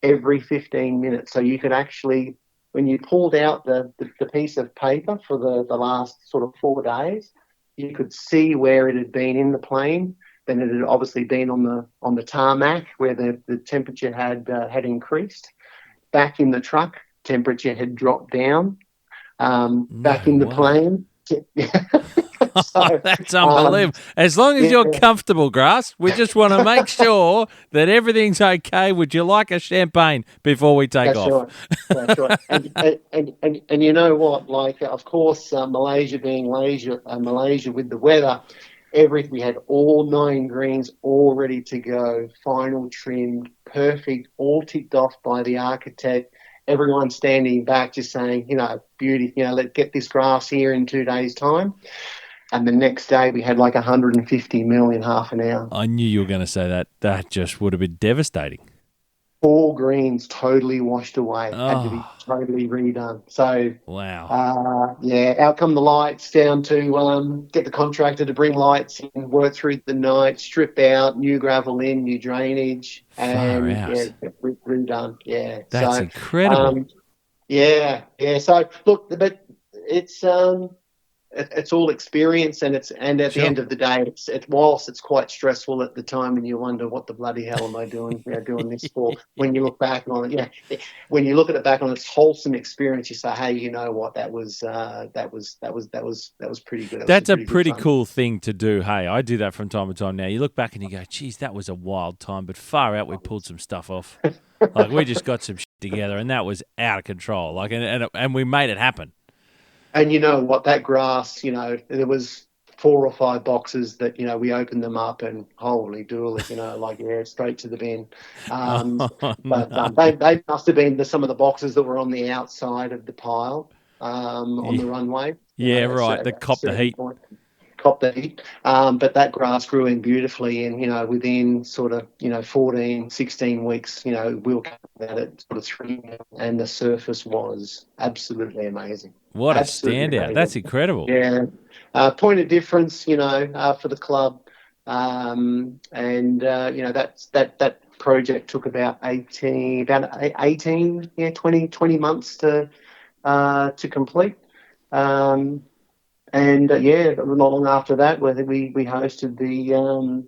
every 15 minutes. So you could actually, when you pulled out the piece of paper for the last sort of 4 days, you could see where it had been in the plane. Then it had obviously been on the tarmac where the temperature had increased. Back in the truck, temperature had dropped down. Back No in the way. plane. So, That's unbelievable. As long as yeah, you're comfortable, Grass, we just want to make sure that everything's okay. Would you like a champagne before we take that's off? right. That's right. And you know what? Like, of course, Malaysia being Malaysia with the weather, we had all 9 greens all ready to go, final trimmed, perfect, all ticked off by the architect. Everyone standing back, just saying, beauty, let's get this grass here in 2 days' time. And the next day, we had like 150 mil in half an hour. I knew you were going to say that. That just would have been devastating. 4 greens totally washed away, had to be Oh, totally redone. So, wow. out come the lights, down to get the contractor to bring lights in, work through the night, strip out, new gravel in, new drainage, Far and out. redone. Yeah. That's So, incredible. um, yeah. So look, but it's all experience, and at the Sure. end of the day, whilst it's quite stressful at the time, and you wonder what the bloody hell am I doing? Doing this for. When you look back on it, when you look at it back on its wholesome experience, you say, hey, you know what? That was pretty good. That was some That's a pretty good pretty fun. cool thing to do. Hey, I do that from time to time now. You look back and you go, geez, that was a wild time, but far out, we pulled some stuff off. Like, we just got some shit together, and that was out of control. Like, and we made it happen. And you know what? That grass, there was 4 or 5 boxes that we opened them up, and holy dooly, straight to the bin. Um, Oh, but no. they must have been some of the boxes that were on the outside of the pile on Yeah, the runway. yeah, At right. The a cop the certain heat. point, cop the heat. But that grass grew in beautifully, and within sort of 14, 16 weeks, we were at it sort of 3, and the surface was absolutely amazing. What a Absolutely standout. That's amazing. incredible. Yeah. Point of difference, for the club. That project took about 18, 20 months to complete. Not long after that, we hosted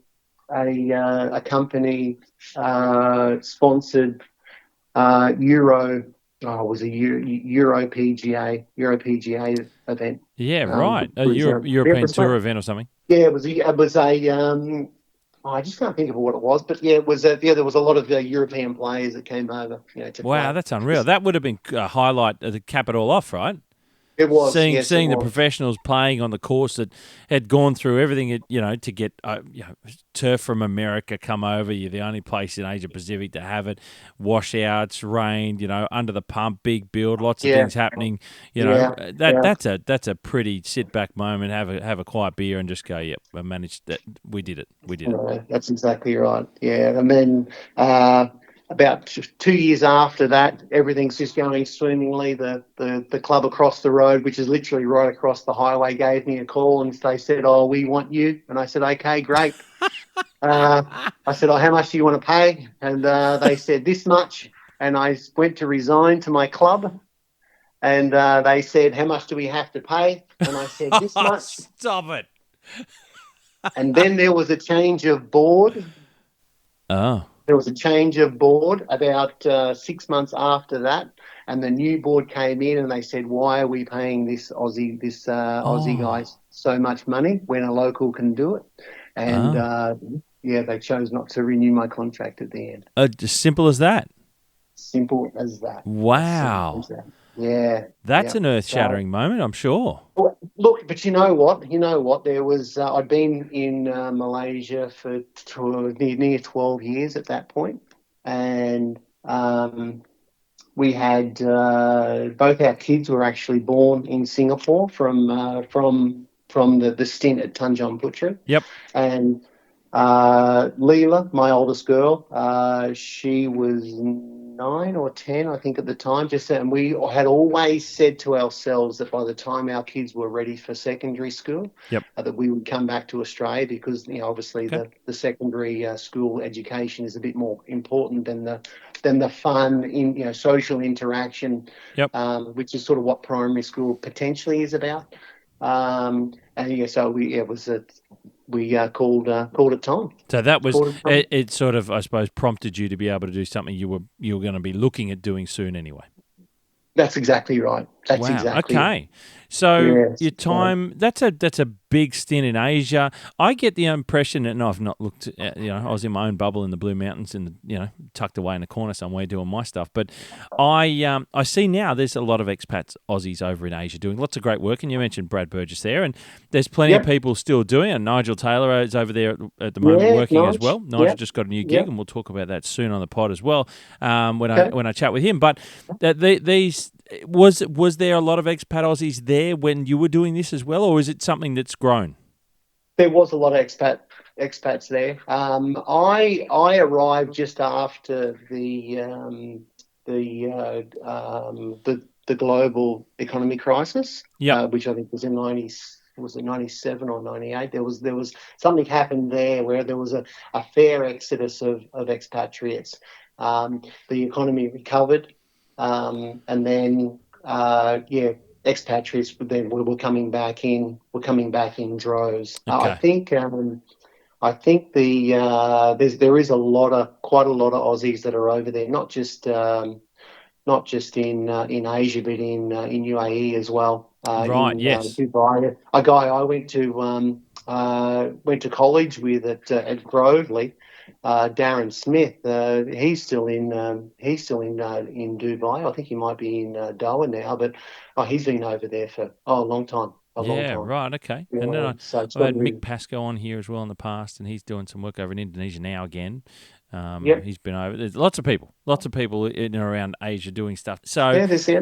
a company sponsored Euro. Oh, it was a Euro PGA event. Yeah, right. A Yeah, European tour event or something. I just can't think of what it was, but yeah, there was a lot of European players that came over, to Wow, play. that's unreal. That would have been a highlight to cap it all off, right? It was, Seeing yes, it seeing the was. professionals playing on the course that had gone through everything, to get turf from America come over. You're the only place in Asia Pacific to have it. Washouts, rain, under the pump, big build, lots of Yeah, things happening. yeah, That yeah. that's a pretty sit back moment. Have a quiet beer and just go. Yep, I managed that. We did it. We did it. That's exactly right. Yeah, and then about 2 years after that, everything's just going swimmingly. The club across the road, which is literally right across the highway, gave me a call and they said, "Oh, we want you." And I said, "Okay, great." I said, "Oh, how much do you want to pay?" And they said, "This much." And I went to resign to my club, and they said, "How much do we have to pay?" And I said, "This much." Stop it. And then there was a change of board. Oh. There was a change of board about 6 months after that, and the new board came in and they said, "Why are we paying this Aussie guy Oh, so much money when a local can do it?" And oh. they chose not to renew my contract at the end. Just simple as that. Simple as that. As simple as Wow. that. Yeah, That's yeah. an earth-shattering moment, I'm sure. Well, look, but you know what? You know what? There was I'd been in Malaysia for near 12 years at that point, and we had both our kids were actually born in Singapore from the stint at Tanjong Puteri, Yep. and Leela, my oldest girl, she was 9 or 10, I think, at the time. And we had always said to ourselves that by the time our kids were ready for secondary school, Yep. that we would come back to Australia because, obviously Okay. the secondary school education is a bit more important than the fun in social interaction, Yep. which is sort of what primary school potentially is about. And so we called it time. So that was Called it time. it. Sort of, I suppose, prompted you to be able to do something you were going to be looking at doing soon anyway. That's exactly right. That's Wow. exactly right. Okay. So Yes. your time that's a big stint in Asia. I get the impression, and I've not looked at, I was in my own bubble in the Blue Mountains and tucked away in a corner somewhere doing my stuff. But I see now there's a lot of expats, Aussies over in Asia doing lots of great work. And you mentioned Brad Burgess there, and there's plenty of Yep. people still doing it. Nigel Taylor is over there at the moment Yeah. working as well. Nigel Yep. just got a new gig, Yep. and we'll talk about that soon on the pod as well Okay. when I chat with him. But these was there a lot of expat Aussies there when you were doing this as well, or is it something that's grown? There was a lot of expats there. I arrived just after the global economy crisis, Yep. which I think was in 97 or 98. There was something happened there where there was a fair exodus of expatriates. The economy recovered, and then expatriates then were coming back in. Were coming back in droves. I Okay. think. I think there is quite a lot of Aussies that are over there, not just in Asia, but in UAE as well. Right. In Yes. Dubai, a guy I went to college with at Grovely, Darren Smith. He's still in Dubai. I think he might be in Doha now, but he's been over there for a long time. A long Yeah. time. Right. Okay. Yeah, And then so it's I've got had really. Mick Pascoe on here as well in the past, and he's doing some work over in Indonesia now again. Yep. He's been over. There's lots of people in and around Asia doing stuff. So Yeah, there's a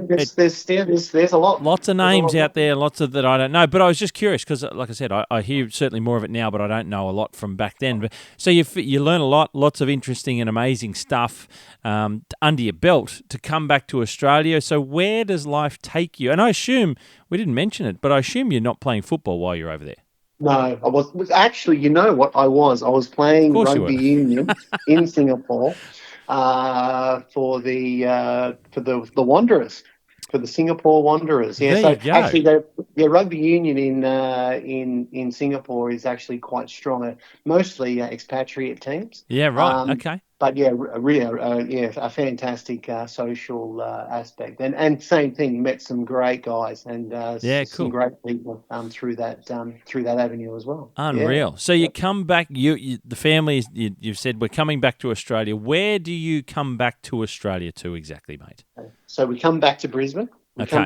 lot. lots of There's a names lot. out there, lots of that I don't know. But I was just curious because, like I said, I hear certainly more of it now, but I don't know a lot from back then. But so you learn a lot, lots of interesting and amazing stuff under your belt to come back to Australia. So where does life take you? And I assume we didn't mention it, but I assume you're not playing football while you're over there. No, I was actually, you know what I was? I was Of playing course you rugby were. union in Singapore for the Wanderers, for the Singapore Wanderers. Yeah, There you so go. actually, rugby union in Singapore is actually quite strong. Mostly expatriate teams. Yeah. Right. Okay. But a fantastic social aspect, and same thing. Met some great guys and Yeah. some Cool. great people through that avenue as well. Yeah. Unreal. So you come back. The family. You've said we're coming back to Australia. Where do you come back to Australia to exactly, mate? So we come back to Brisbane. Okay.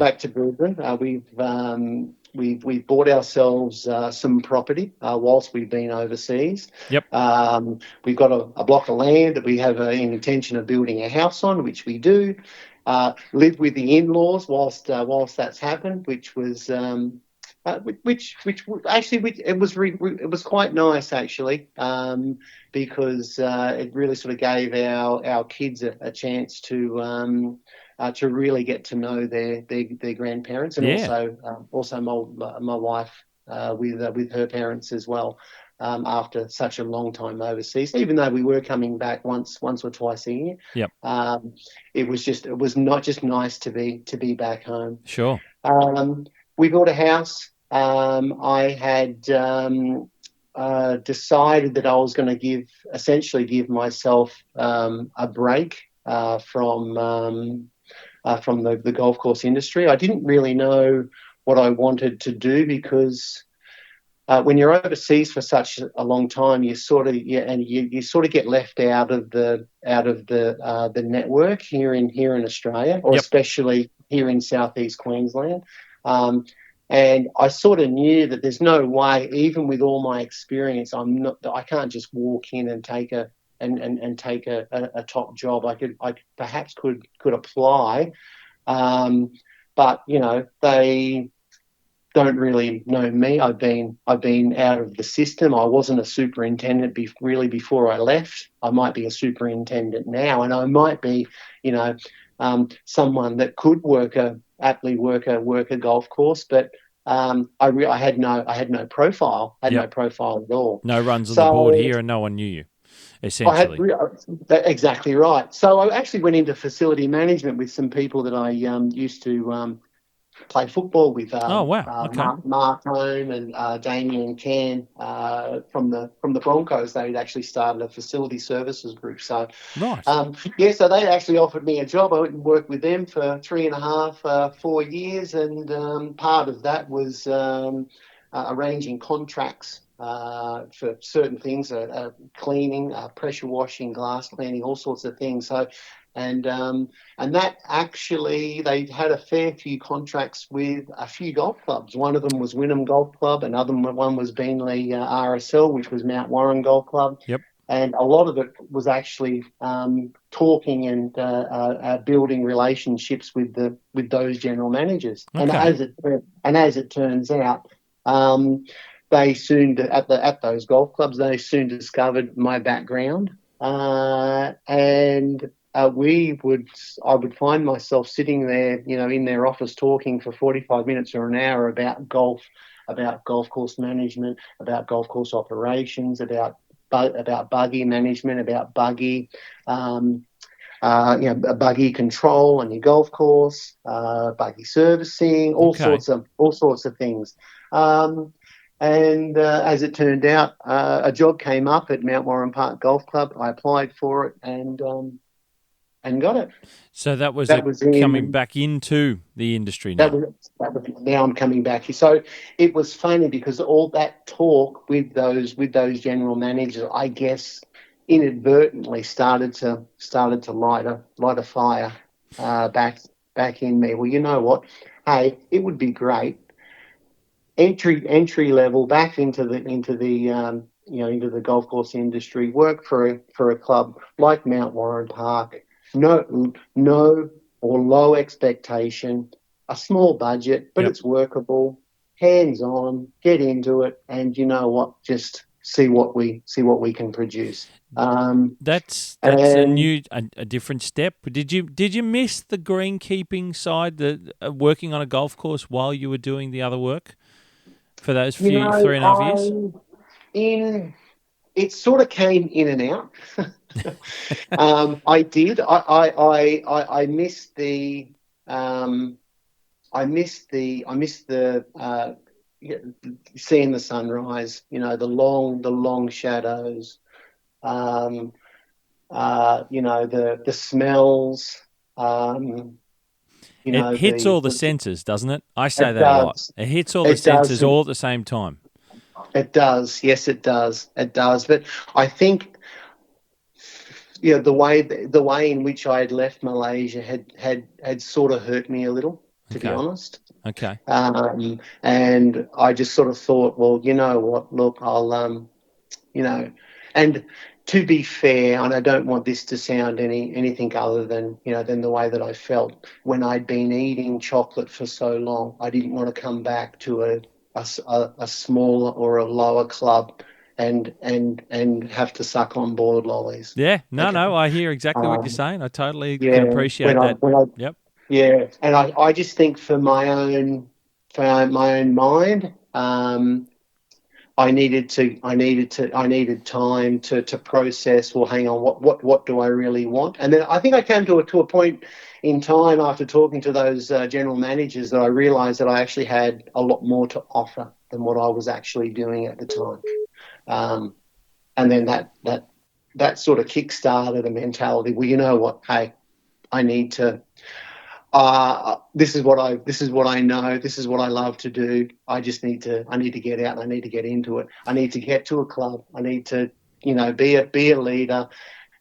We've bought ourselves some property whilst we've been overseas. Yep. We've got a block of land that we have an intention of building a house on, which we do. Live with the in-laws whilst that's happened, which was it was quite nice actually, because it really sort of gave our kids a chance to really get to know their grandparents, and Yeah. also my wife with her parents as well. After such a long time overseas, even though we were coming back once or twice a year, Yep. it was not just nice to be back home. Sure. We built a house. I had decided that I was going to essentially give myself a break from the golf course industry. I didn't really know what I wanted to do because when you're overseas for such a long time, you sort of get left out of the network here in Australia, or Yep. especially here in southeast Queensland. And I sort of knew that there's no way, even with all my experience, I can't just walk in and take a top job. I perhaps could apply, but they don't really know me. I've been out of the system. I wasn't a superintendent before I left. I might be a superintendent now, and I might be, someone that could aptly work a golf course, but I had no profile. Yep. No profile at all. No runs on the board here, and no one knew you, essentially. Exactly right. So I actually went into facility management with some people that I used to play football with. Oh, wow. Okay. Mark Home and Damien Can from the Broncos. They'd actually started a facility services group. So, right. So they actually offered me a job. I went and worked with them for 3.5, 4 years, and part of that was arranging contracts for certain things, cleaning, pressure washing, glass cleaning, all sorts of things. So, and that actually, they had a fair few contracts with a few golf clubs. One of them was Wynnum Golf Club. Another one was Beenleigh RSL, which was Mount Warren Golf Club. Yep. And a lot of it was actually talking and building relationships with those general managers. Okay. And as it turns out, they soon at those golf clubs discovered my background, and I would find myself sitting there, in their office talking for 45 minutes or an hour about golf course management, about golf course operations, about buggy management, about buggy control on your golf course, buggy servicing, all sorts of things. And as it turned out, a job came up at Mount Warren Park Golf Club. I applied for it and got it. So that was coming back into the industry now. Now I'm coming back. So it was funny because all that talk with those general managers, I guess, inadvertently started to light a fire back in me. Well, you know what? Hey, it would be great. Entry level back into the golf course industry, work for a club like Mount Warren Park. No or low expectation, a small budget, but It's workable. Hands on, get into it, and you know what? Just see what we can produce. That's a different step. Did you miss the greenkeeping side, the working on a golf course while you were doing the other work for those 3.5 years? It sort of came in and out. I did. I missed the. I missed the seeing the sunrise. The long shadows. The smells. It hits all the senses, doesn't it? I say that a lot. It hits all the senses all at the same time. It does. Yes, it does. It does. But I think, the way in which I had left Malaysia had sort of hurt me a little, to be honest. Okay. And I just sort of thought, well, you know what? Look, I'll, and to be fair, and I don't want this to sound anything other than the way that I felt when I'd been eating chocolate for so long. I didn't want to come back to a smaller or a lower club and have to suck on board lollies. Yeah, no, I hear exactly what you're saying. I totally can appreciate that. Yep. Yeah, and I just think for my own mind, I needed time to process. Well, hang on, what do I really want? And then I think I came to a point in time after talking to those general managers that I realised that I actually had a lot more to offer than what I was actually doing at the time. And then that sort of kick-started a mentality. Well, you know what? Hey, I need to. This is what I know. This is what I love to do. I need to get out. I need to get into it. I need to get to a club. I need to, be a leader.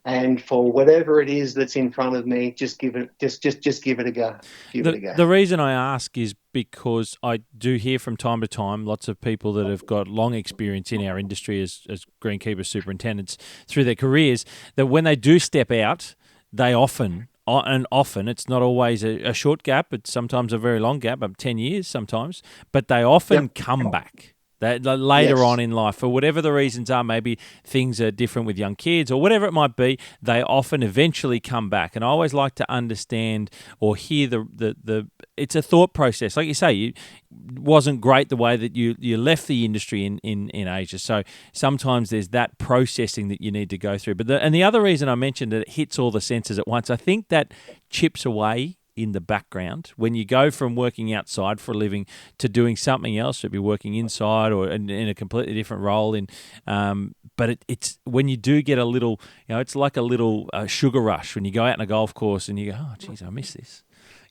And for whatever it is that's in front of me, just give it a go. Give it a go. The reason I ask is because I do hear from time to time lots of people that have got long experience in our industry as greenkeeper superintendents through their careers, that when they do step out, they often, it's not always a short gap, it's sometimes a very long gap, up 10 years sometimes, but they often come back. Later on in life, for whatever the reasons are, maybe things are different with young kids or whatever it might be, they often eventually come back. And I always like to understand or hear the it's a thought process. Like you say, it wasn't great the way that you left the industry in Asia. So sometimes there's that processing that you need to go through. But the other reason I mentioned that it hits all the senses at once, I think that chips away in the background when you go from working outside for a living to doing something else. It'd be working inside or in a completely different role. But it's when you do get a little, it's like a little sugar rush when you go out on a golf course and you go, oh, geez, I miss this.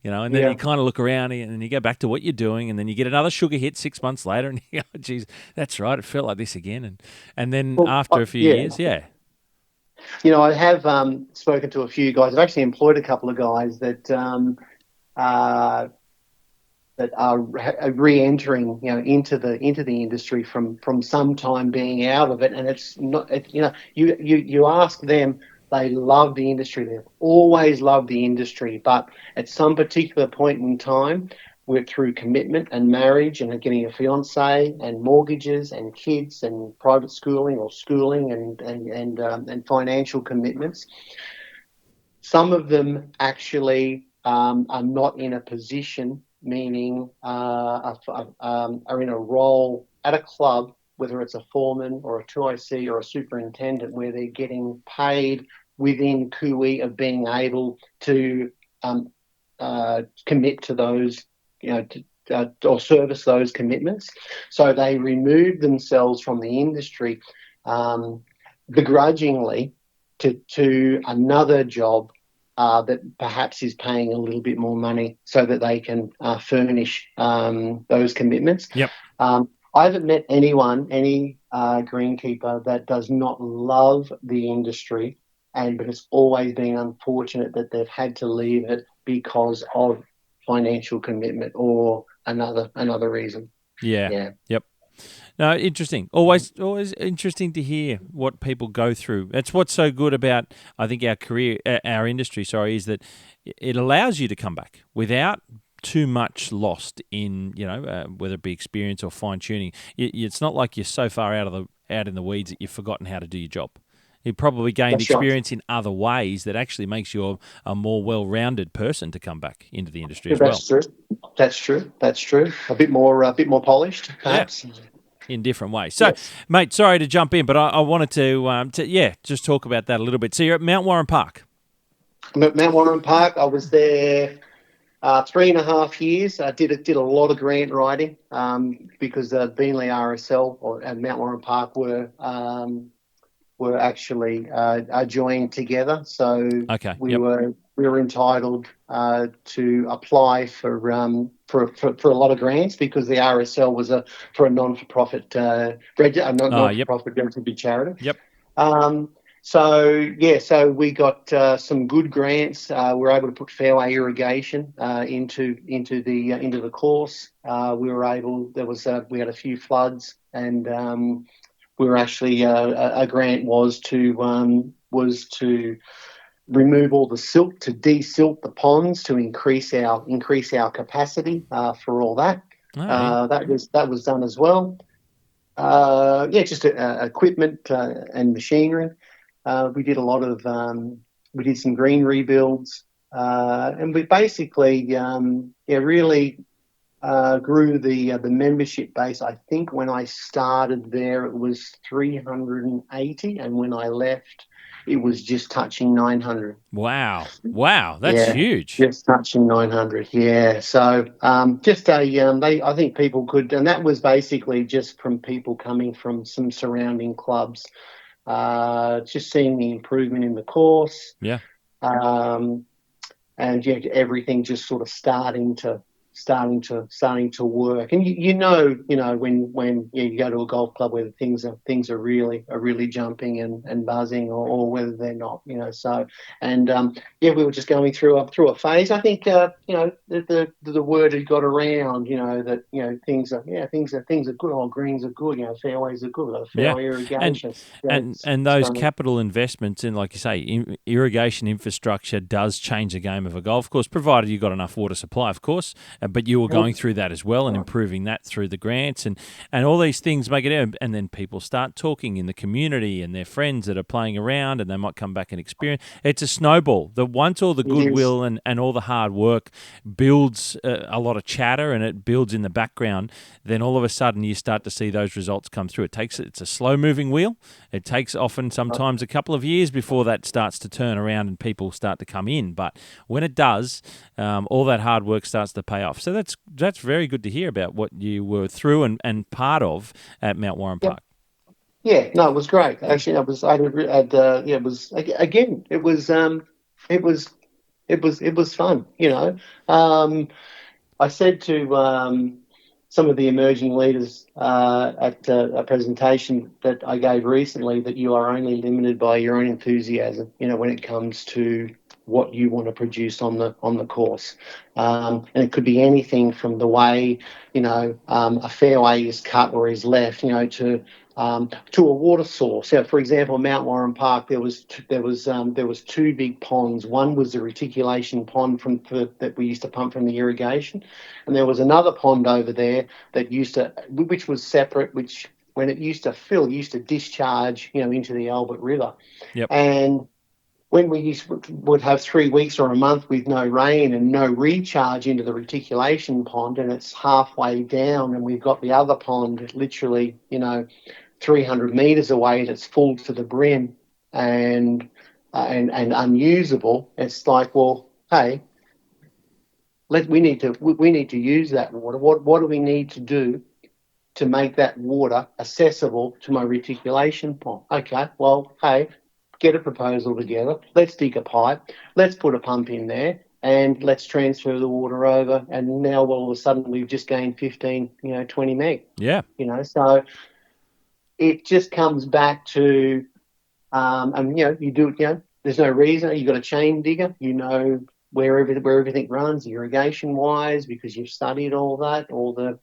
And then you kind of look around and then you go back to what you're doing, and then you get another sugar hit 6 months later, and you go, geez, that's right, it felt like this again. And then after a few years, I have spoken to a few guys. I've actually employed a couple of guys that are re-entering, into the industry from some time being out of it. And it's not, you ask them, they love the industry. They've always loved the industry, but at some particular point in time, through commitment and marriage and getting a fiance and mortgages and kids and private schooling and financial commitments, some of them actually are not in a position, meaning are in a role at a club, whether it's a foreman or a 2IC or a superintendent, where they're getting paid within cooee of being able to commit to those, or service those commitments. So they remove themselves from the industry begrudgingly to another job that perhaps is paying a little bit more money so that they can furnish those commitments. Yep. I haven't met any greenkeeper that does not love the industry, but it's always been unfortunate that they've had to leave it because of financial commitment or another reason. Yeah. Yep. No, interesting. Always interesting to hear what people go through. That's what's so good about, I think, our industry, is that it allows you to come back without too much lost in, whether it be experience or fine tuning. It's not like you're so far out in the weeds that you've forgotten how to do your job. You probably gained experience in other ways that actually makes you a more well-rounded person to come back into the industry as well. That's true. A bit more polished, perhaps. Yeah. In different ways. So, Mate, sorry to jump in, but I wanted to just talk about that a little bit. So you're at Mount Warren Park. I'm at Mount Warren Park. I was there 3.5 years. I did a lot of grant writing because Beenleigh RSL and Mount Warren Park were actually joined together. So we were entitled to apply for a lot of grants because the RSL was for a non-for-profit relatively charity. Yep. So we got some good grants. We were able to put fairway irrigation into the course. We had a few floods, and we were actually a grant was to remove all the silt, to de-silt the ponds, to increase our capacity for all that. That was done as well. Just equipment and machinery. We did a lot of we did some green rebuilds, and we basically really grew the membership base. I think when I started there it was 380, and when I left it was just touching 900. Wow, that's Yeah, huge. just touching 900. Yeah, so just I think people could, and that was basically just from people coming from some surrounding clubs, just seeing the improvement in the course, Yeah. um, and yeah, everything just sort of starting to work. And when you go to a golf club where things are really jumping and buzzing, or whether they're not, So and we were just going through a phase. I think the word had got around, that things are good. All greens are good. Fairways are good. Yeah, Fairway and irrigation. and those capital investments in, like you say, irrigation infrastructure does change the game of a golf course, provided you've got enough water supply, of course. But you were going through that as well and improving that through the grants and all these things make it. And then people start talking in the community and their friends that are playing around, and they might come back and experience. It's a snowball. That once all the It is. goodwill and all the hard work builds a lot of chatter and it builds in the background, then all of a sudden you start to see those results come through. It's a slow moving wheel. It takes sometimes a couple of years before that starts to turn around and people start to come in. But when it does, all that hard work starts to pay off. So that's very good to hear about what you were through and part of at Mount Warren Yep. Park. Yeah, no, it was great. Actually, it was fun. I said to some of the emerging leaders at a presentation that I gave recently that you are only limited by your own enthusiasm, when it comes to what you want to produce on the course. And it could be anything from the way, a fairway is cut or is left, to a water source. So, for example, Mount Warren Park, there was two big ponds. One was the reticulation pond that we used to pump from the irrigation, and there was another pond over there which was separate, which when it used to fill, used to discharge, into the Albert River. Yep. And when we would have 3 weeks or a month with no rain and no recharge into the reticulation pond, and it's halfway down, and we've got the other pond literally, 300 meters away that's full to the brim and unusable. It's like, well, hey, we need to use that water. What do we need to do to make that water accessible to my reticulation pond? Okay, well, hey, get a proposal together. Let's dig a pipe. Let's put a pump in there, and let's transfer the water over. And now all of a sudden we've just gained 15, 20 meg. Yeah. So it just comes back to, you do it. There's no reason. You've got a chain digger. Where everything runs irrigation wise, because you've studied all that, all the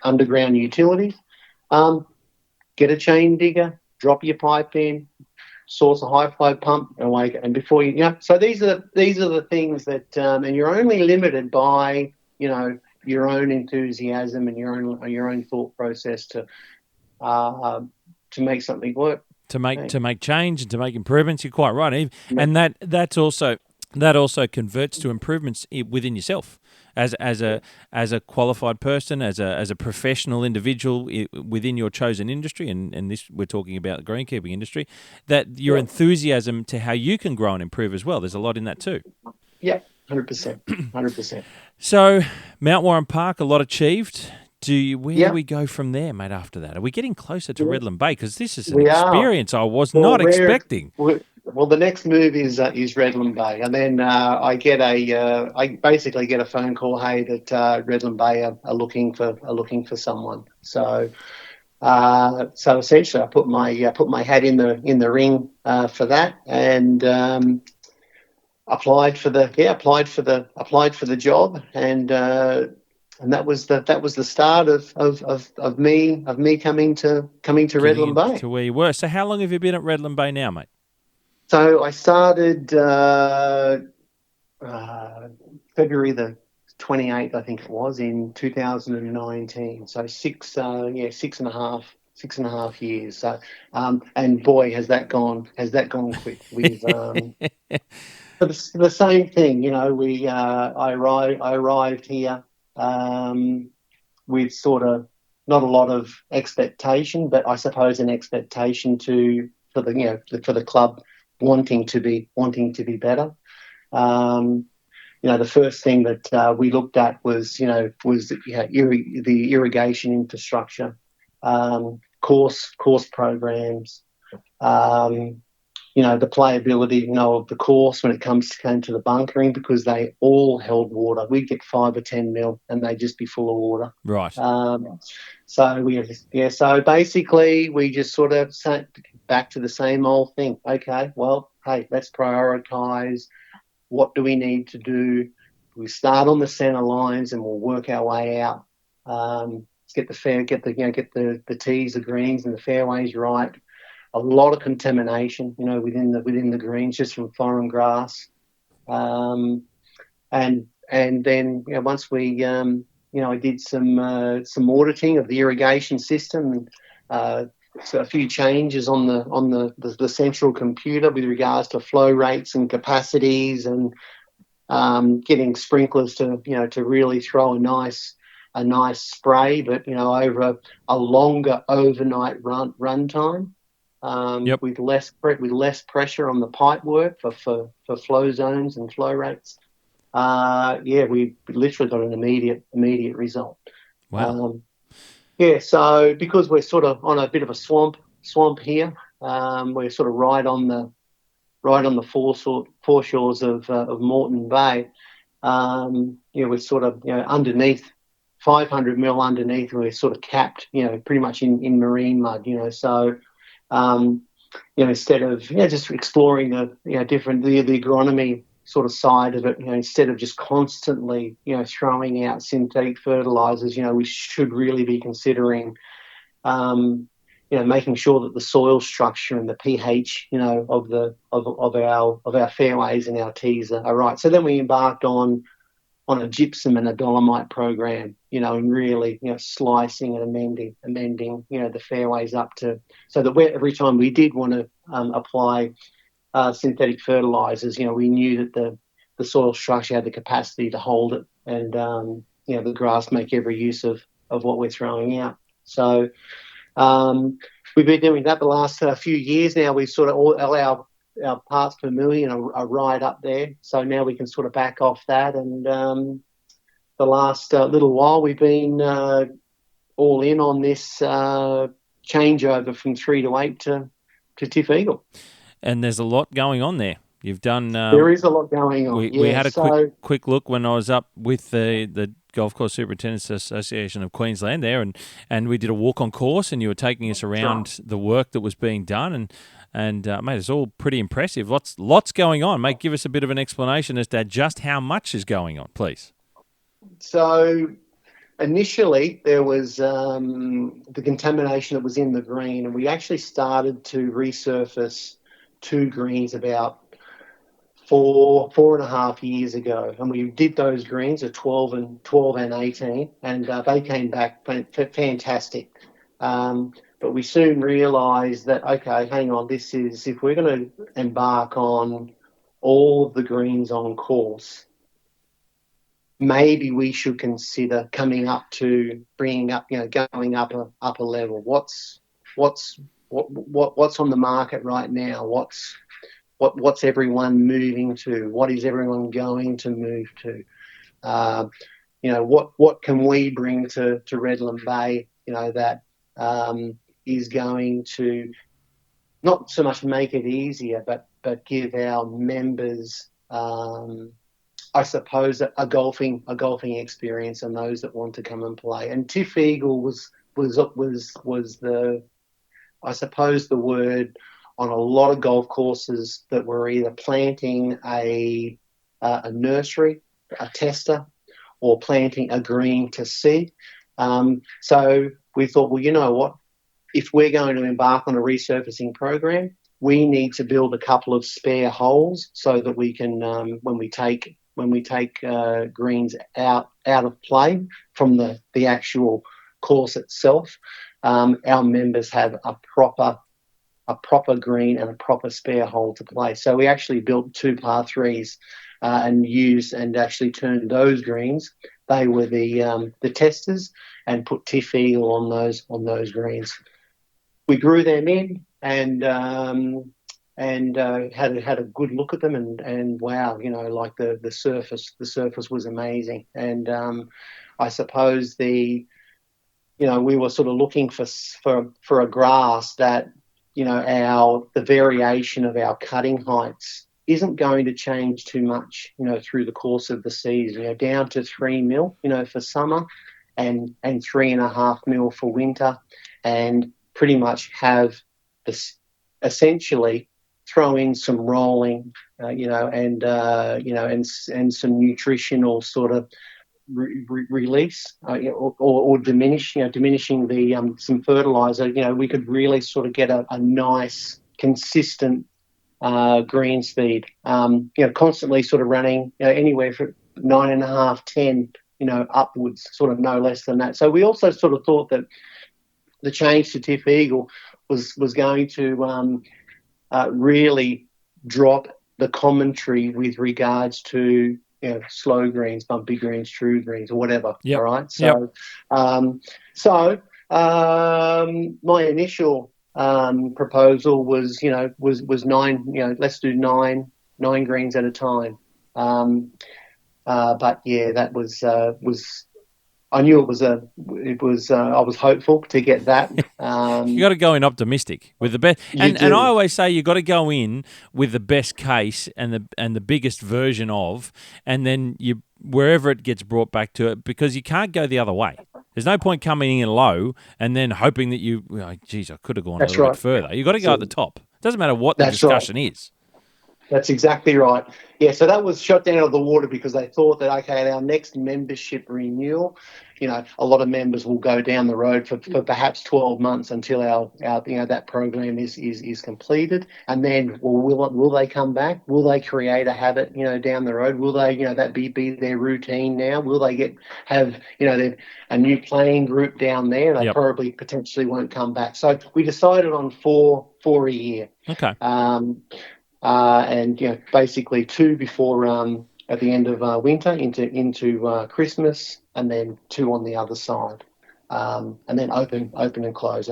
underground utilities. Get a chain digger, drop your pipe in, source a high flow pump, and away. And before so these are the things that, and you're only limited by your own enthusiasm and your own thought process to make something work. To make change and to make improvements. You're quite right, Eve. Yeah. And that also converts to improvements within yourself as a qualified person, as a professional individual within your chosen industry, and this we're talking about the greenkeeping industry. That your enthusiasm to how you can grow and improve as well. There's a lot in that too. Yeah, 100%, 100%. So Mount Warren Park, a lot achieved. Where do we go from there, mate, after that? Are we getting closer to Redland Bay? Because this is an experience I was not expecting. Well, the next move is Redland Bay, and then I basically get a phone call, hey, that Redland Bay are looking for someone. So essentially, I put my hat in the ring for that, and applied for the job, and that was the start of me coming to Redland Bay. To where you were. So how long have you been at Redland Bay now, mate? So I started February the 28th, I think it was, in 2019. So six and a half years. So and boy, has that gone quick. We've the same thing, I arrived here with sort of not a lot of expectation, but I suppose an expectation for the club wanting to be better. The first thing that we looked at was the irrigation infrastructure, course programs, the playability, of the course when it came to the bunkering, because they all held water. We'd get 5 or 10 mil and they'd just be full of water. Right. So basically we just sort of sat back to the same old thing. Okay, well, hey, let's prioritise. What do we need to do? We start on the centre lines and we'll work our way out. Let's get the tees, the greens, and the fairways right. A lot of contamination, within the greens, just from foreign grass, and then once we, I did some auditing of the irrigation system, and so a few changes on the central computer with regards to flow rates and capacities, and getting sprinklers to really throw a nice spray, but over a longer overnight run time. With less pressure on the pipe work for flow zones and flow rates. We literally got an immediate result. Wow. So because we're sort of on a bit of a swamp here, we're sort of right on the foreshores of Moreton Bay. We're sort of underneath 500 mil underneath, and we're sort of capped, pretty much in marine mud. So. Instead of just exploring the agronomy sort of side of it, instead of just constantly throwing out synthetic fertilizers, we should really be considering making sure that the soil structure and the pH of our fairways and our tees are right. So then we embarked on a gypsum and a dolomite program, and really, slicing and amending, the fairways up to, so that every time we did want to apply synthetic fertilizers, we knew that the soil structure had the capacity to hold it, and the grass make every use of what we're throwing out. So we've been doing that the last few years now. We've sort of all our parts per million are right up there. So now we can sort of back off that. And the last little while, we've been all in on this changeover from 3 to 8 to TIFF Eagle. And there's a lot going on there. You've done. There is a lot going on. We had a quick look when I was up with the Golf Course Superintendents Association of Queensland there, and we did a walk on course, and you were taking us around the work that was being done, and mate, it's all pretty impressive. Lots going on. Mate, give us a bit of an explanation as to just how much is going on, please. So initially there was the contamination that was in the green, and we actually started to resurface 2 greens about 4.5 years ago, and we did those greens at 12 and 18, and they came back fantastic. But we soon realised that, okay, hang on, if we're going to embark on all of the greens on course, maybe we should consider going up a level. What's on the market right now? What's everyone moving to? What is everyone going to move to? What can we bring to Redland Bay? That is going to not so much make it easier, but give our members, I suppose, a golfing experience, and those that want to come and play. And TIFF Eagle was the, I suppose, the word on a lot of golf courses that were either planting a nursery, a tester, or planting a green to seed. So we thought, well, you know what? If we're going to embark on a resurfacing program, we need to build a couple of spare holes so that we can, when we take greens out of play from the actual course itself, our members have a proper a proper green and a proper spare hole to play. So we actually built 2 par 3s and actually turned those greens. They were the testers, and put Tiff Eagle on those greens. We grew them in and had a good look at them, and wow, the surface was amazing. And I suppose we were sort of looking for a grass that the variation of our cutting heights isn't going to change too much through the course of the season, down to 3 mil for summer, and 3.5 mil for winter, and pretty much have this essentially throw in some rolling, and some nutritional sort of release, or diminishing the some fertilizer. We could really sort of get a nice, consistent green speed. Constantly sort of running anywhere from 9.5, 10, upwards, sort of no less than that. So we also sort of thought that the change to Tiff Eagle was going to really drop the commentary with regards to slow greens, bumpy greens, true greens, or whatever. Yep. All right. My initial proposal was 9. Let's do nine greens at a time. But yeah, that was. I knew it was I was hopeful to get that. You got to go in optimistic with the best, and I always say you got to go in with the best case and the biggest version of, and then wherever it gets brought back to it, because you can't go the other way. There's no point coming in low and then hoping that geez, I could have gone a little bit further. You got to go at the top. It doesn't matter what the discussion is. That's exactly right. Yeah, so that was shot down out of the water because they thought that, okay, at our next membership renewal, a lot of members will go down the road for perhaps 12 months until our that program is completed. And then, will they come back? Will they create a habit, down the road? Will they, that be their routine now? Will they have a new playing group down there? They probably potentially won't come back. So we decided on four a year. Okay. And basically 2 before at the end of winter into Christmas, and then 2 on the other side, and then open and close.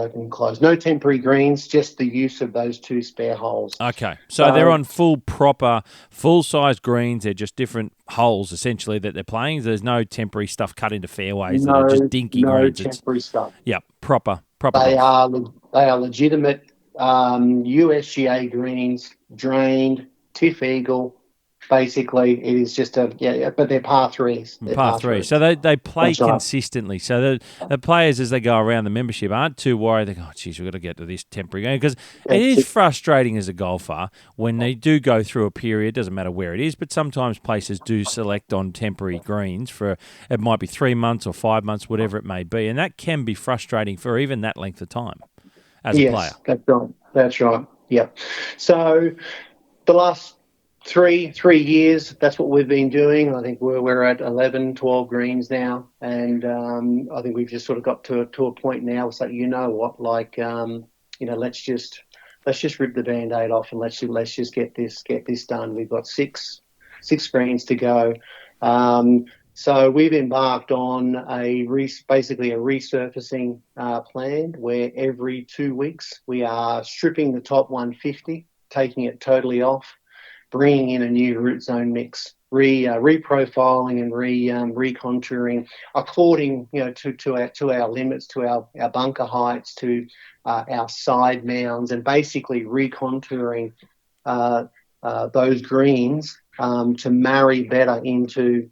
No temporary greens, just the use of those 2 spare holes. Okay, so they're on full-size greens. They're just different holes essentially that they're playing. There's no temporary stuff cut into fairways that are just dinky greens. No temporary stuff. Yep, proper. They are legitimate USGA greens, drained, Tiff Eagle. Basically, it is just but they're par 3s. Par 3s. So they play consistently. So the players, as they go around the membership, aren't too worried. They go, oh, geez, we've got to get to this temporary game. Because it is frustrating as a golfer when they do go through a period, doesn't matter where it is, but sometimes places do select on temporary greens for, it might be 3 months or 5 months, whatever it may be. And that can be frustrating for even that length of time as a player. That's right. Yep. So the last three years, that's what we've been doing. I think we're at 11, 12 greens now, and I think we've just sort of got to a point now. It's like, let's just rip the Band-Aid off and let's just get this done. We've got six greens to go. So we've embarked on basically a resurfacing plan where every 2 weeks we are stripping the top 150, taking it totally off, bringing in a new root zone mix, reprofiling and recontouring according to our limits, to our bunker heights, to our side mounds, and basically recontouring those greens to marry better into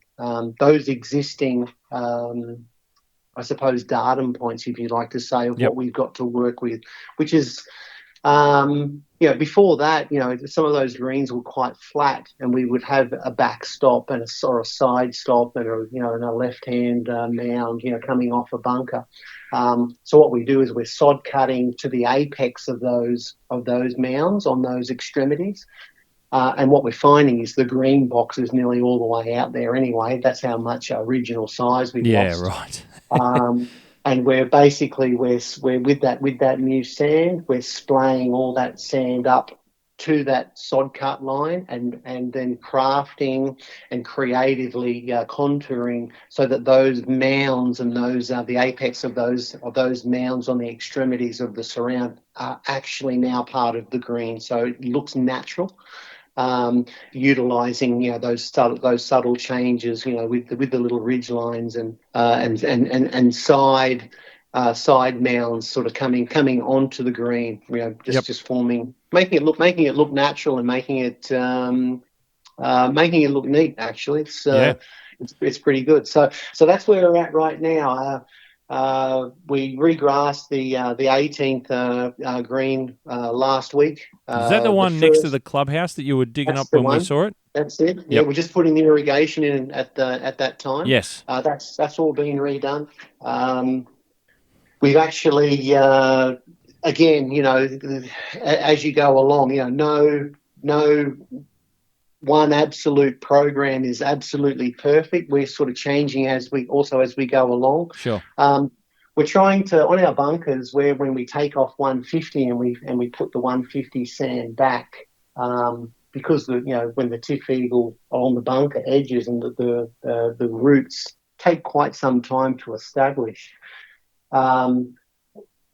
those existing, I suppose, datum points, if you'd like to say, of what we've got to work with, which is, before that, some of those greens were quite flat, and we would have a back stop and a side stop and a left-hand mound, coming off a bunker. So what we do is we're sod cutting to the apex of those mounds on those extremities. And what we're finding is the green box is nearly all the way out there anyway. That's how much original size we've lost. Yeah, right. and we're basically we're with that new sand, we're splaying all that sand up to that sod cut line, and then crafting and creatively contouring so that those mounds and those the apex of those mounds on the extremities of the surround are actually now part of the green, so it looks natural. Utilising those subtle changes, with the little ridge lines and side mounds sort of coming onto the green, just forming, making it look natural and making it look neat. Actually, it's pretty good. So that's where we're at right now. We regrassed the 18th green last week. Is that the one next to the clubhouse that you were digging up when we saw it? That's it. Yeah, we're just putting the irrigation in at that time. Yes. That's all been redone. We've actually, again, as you go along, no one absolute program is absolutely perfect. We're sort of changing as we go along. Sure. We're trying to, on our bunkers, where when we take off 150 and we put the 150 sand back, because when the tiff eagle are on the bunker edges and the roots take quite some time to establish.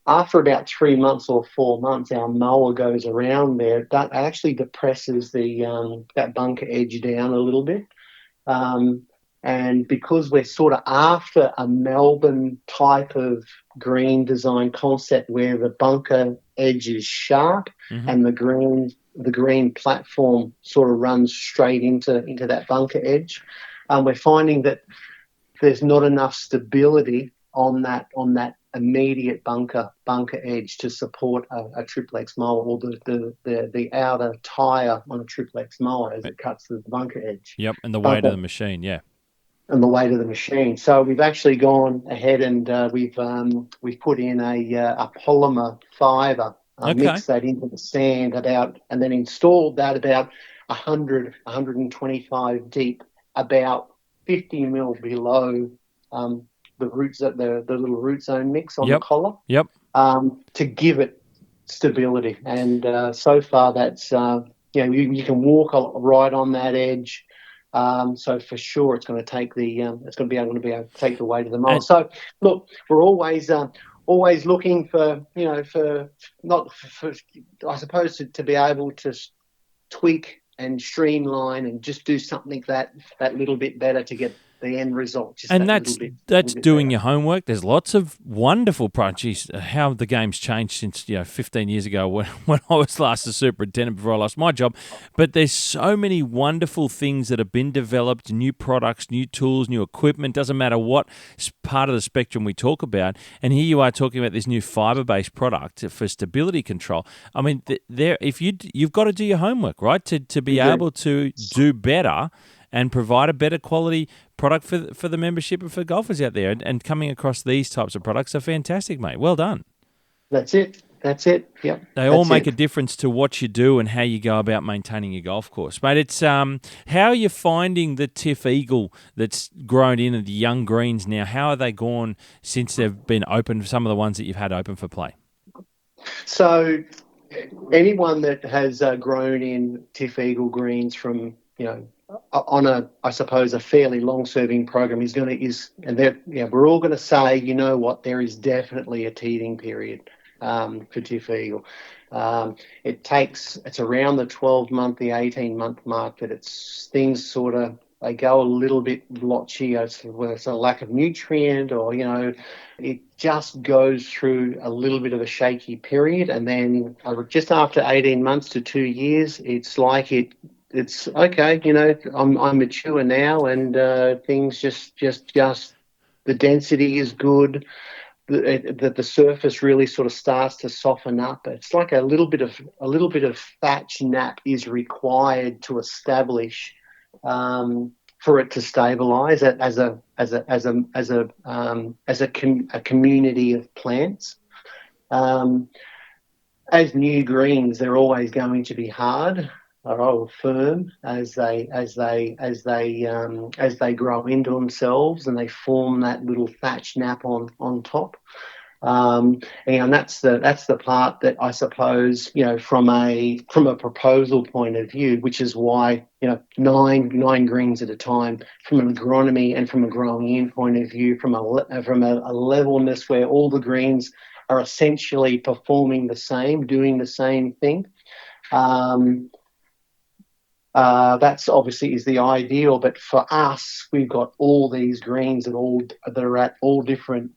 After about 3 months or 4 months, our mower goes around there. That actually depresses that bunker edge down a little bit. And because we're sort of after a Melbourne type of green design concept where the bunker edge is sharp, mm-hmm. and the green platform sort of runs straight into that bunker edge, we're finding that there's not enough stability on that immediate bunker edge to support a triplex mower, or the outer tyre on a triplex mower as it cuts through the bunker edge. Yep, and the weight of the machine, yeah. And the weight of the machine. So we've actually gone ahead and we've put in a polymer fiber, mixed that into the sand and then installed that about 125 deep, about 50 mil below the roots, the little root zone mix on the collar. Yep. To give it stability, and so far that's you can walk right on that edge. So for sure, it's going to take it's going to be able to take the weight of the mower. So look, we're always looking for I suppose to be able to tweak and streamline and just do something that little bit better to get the end result. And that's doing your homework. There's lots of wonderful projects. How the game's changed since 15 years ago when I was last the superintendent before I lost my job. But there's so many wonderful things that have been developed, new products, new tools, new equipment. Doesn't matter what part of the spectrum we talk about. And here you are talking about this new fiber-based product for stability control. I mean, you've got to do your homework, right, to be able to do better and provide a better quality product for the membership and for golfers out there. And coming across these types of products are fantastic, mate. Well done. That's it. Yep. They all make a difference to what you do and how you go about maintaining your golf course. Mate, it's how are you finding the Tiff Eagle that's grown in the young greens now? How are they gone since they've been open, some of the ones that you've had open for play? So anyone that has grown in Tiff Eagle greens from, on a fairly long-serving program we're all going to say, there is definitely a teething period for Tiff Eagle. It's around the 12-month, the 18-month mark that things sort of, they go a little bit blotchy, whether it's a lack of nutrient or, it just goes through a little bit of a shaky period. And then just after 18 months to 2 years, it's like it's okay, I'm mature now, and things just the density is good. The surface really sort of starts to soften up. It's like a little bit of thatch nap is required to establish for it to stabilise as a community of plants. As new greens, they're always going to be hard. all firm as they grow into themselves, and they form that little thatch nap on top. And that's the part that I suppose, from a proposal point of view, which is why, nine greens at a time, from an agronomy and from a growing in point of view, from a levelness where all the greens are essentially performing the same, doing the same thing. That's obviously is the ideal, but for us, we've got all these greens that are at all different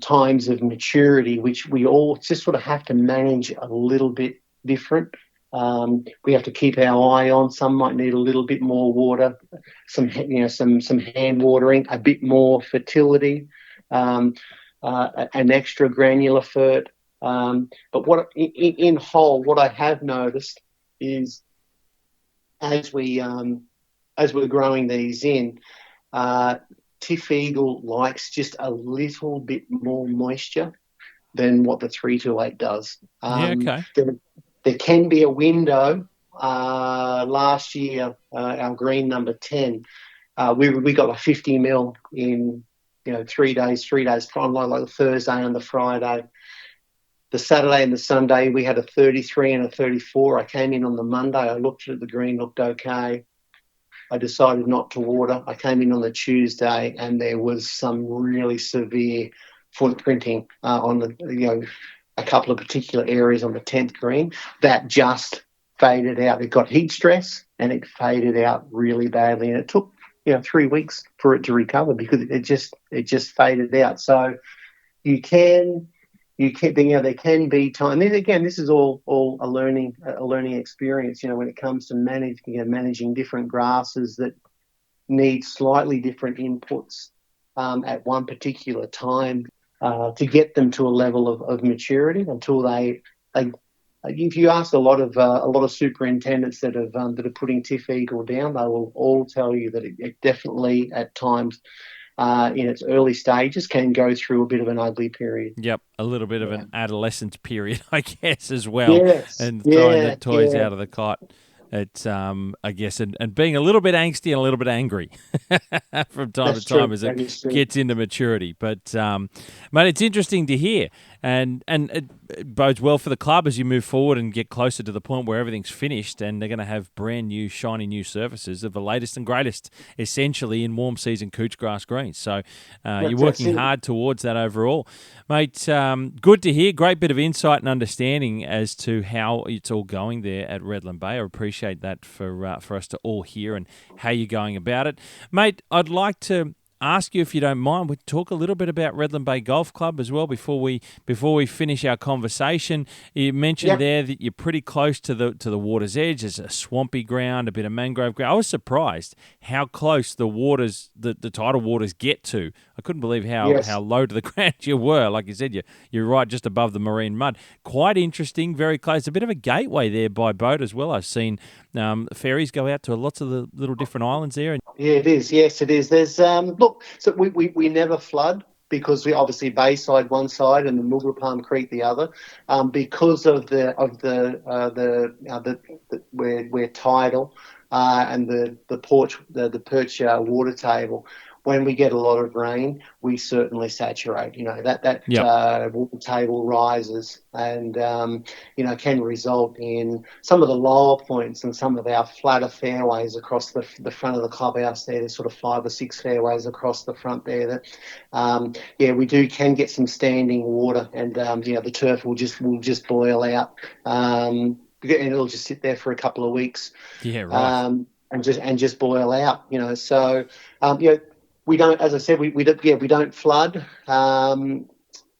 times of maturity, which we all just sort of have to manage a little bit different. We have to keep our eye on. Some might need a little bit more water, some hand watering, a bit more fertility, an extra granular fert. But what in whole, what I have noticed is as we're growing these in, Tiff Eagle likes just a little bit more moisture than what the 328 does. Okay. There can be a window. Last year, our green number 10, we got a 50 mil in 3 days, from like the Thursday and the Friday. The Saturday and the Sunday, we had a 33 and a 34. I came in on the Monday. I looked at the green, looked okay. I decided not to water. I came in on the Tuesday, and there was some really severe footprinting on a couple of particular areas on the 10th green that just faded out. It got heat stress, and it faded out really badly, and it took 3 weeks for it to recover because it just faded out. So there can be time. And again, this is all a learning experience. When it comes to managing different grasses that need slightly different inputs at one particular time to get them to a level of maturity until they. If you ask a lot of superintendents that are putting Tiff Eagle down, they will all tell you that it definitely at times, in its early stages, can go through a bit of an ugly period. Yep, a little bit of an adolescence period, I guess, as well. Yes. And throwing the toys out of the cot. It's, I guess, and being a little bit angsty and a little bit angry from time to time as it gets into maturity. But, mate, it's interesting to hear. And it bodes well for the club as you move forward and get closer to the point where everything's finished and they're going to have brand new, shiny new surfaces of the latest and greatest, essentially, in warm season couch grass greens. So you're working hard towards that overall. Mate, good to hear. Great bit of insight and understanding as to how it's all going there at Redland Bay. I appreciate that for us to all hear and how you're going about it. Mate, I'd like to ask you, if you don't mind, we talk a little bit about Redland Bay Golf Club as well before we finish our conversation. You mentioned there that you're pretty close to the water's edge. There's a swampy ground, a bit of mangrove ground. I was surprised how close the tidal waters get to. I couldn't believe how low to the ground you were. Like you said, you're right just above the marine mud. Quite interesting, very close. A bit of a gateway there by boat as well. I've seen ferries go out to lots of the little different islands there. Yeah, it is. Yes, it is. There's so we never flood because we obviously Bayside one side and the Mulga Palm Creek the other, because of we're tidal, and the perch water table. When we get a lot of rain, we certainly saturate. Water table rises and can result in some of the lower points and some of our flatter fairways across the front of the clubhouse there. There's sort of 5 or 6 fairways across the front there that we can get some standing water, and the turf will just boil out, and it'll just sit there for a couple of weeks. Yeah, right. And just boil out. So we don't, as I said, we don't flood.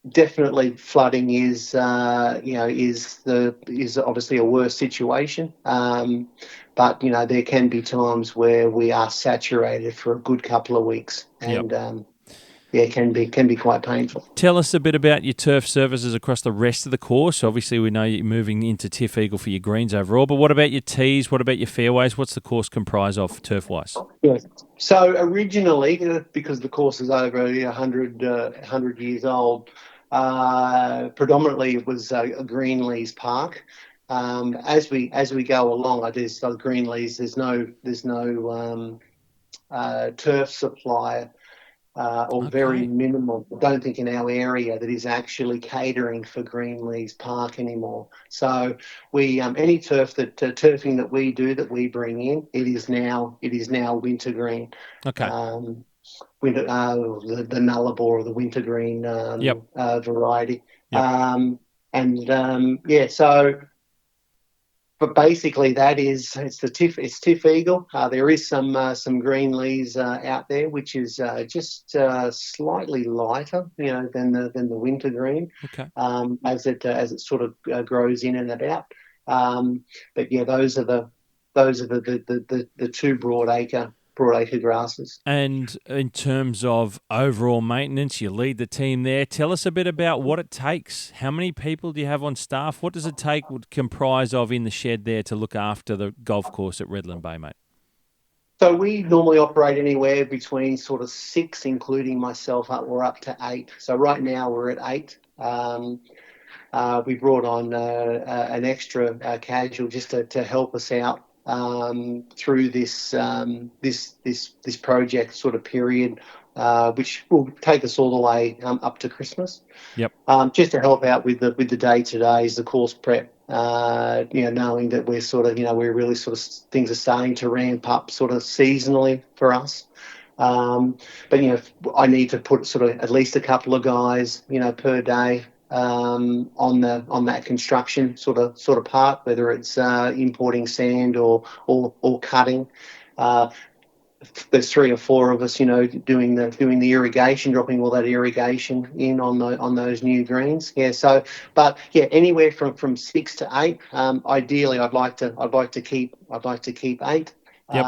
Definitely, flooding is obviously a worse situation. But there can be times where we are saturated for a good couple of weeks, and it can be quite painful. Tell us a bit about your turf services across the rest of the course. Obviously, we know you're moving into Tiff Eagle for your greens overall, but what about your tees? What about your fairways? What's the course comprise of turf-wise? Yes. So originally, because the course is over 100 years old, predominantly it was Greenlees Park. as we go along, I do so Greenleys. There's no turf supply or very Okay. minimal. I don't think in our area that is actually catering for Greenleys Park anymore. So we any turfing that we do that we bring in, it is now wintergreen. Okay. Um, the Nullarbor or the wintergreen Yep. variety. Yep. So but basically, it's Tiff Eagle. There is some green leaves out there, which is just slightly lighter, than the wintergreen, Okay. as it sort of grows in and about. But yeah, those are the two broad acre grasses. And in terms of overall maintenance, you lead the team there. Tell us a bit about what it takes. How many people do you have on staff? What does it take, would comprise of in the shed there to look after the golf course at Redland Bay, mate? So we normally operate anywhere between sort of 6, including myself, up to 8. So right now we're at 8. We brought on an extra casual just to help us out through this project sort of period, which will take us all the way up to Christmas. Yep. Just to help out with the day-to-days, the course prep. Knowing that we're really sort of things are starting to ramp up sort of seasonally for us. But I need to put sort of at least a couple of guys, per day on that construction sort of part, whether it's importing sand or cutting. There's 3 or 4 of us, doing the irrigation, dropping all that irrigation in on those new greens. Yeah. So, but yeah, anywhere from 6 to 8. Ideally, I'd like to keep 8. Yep.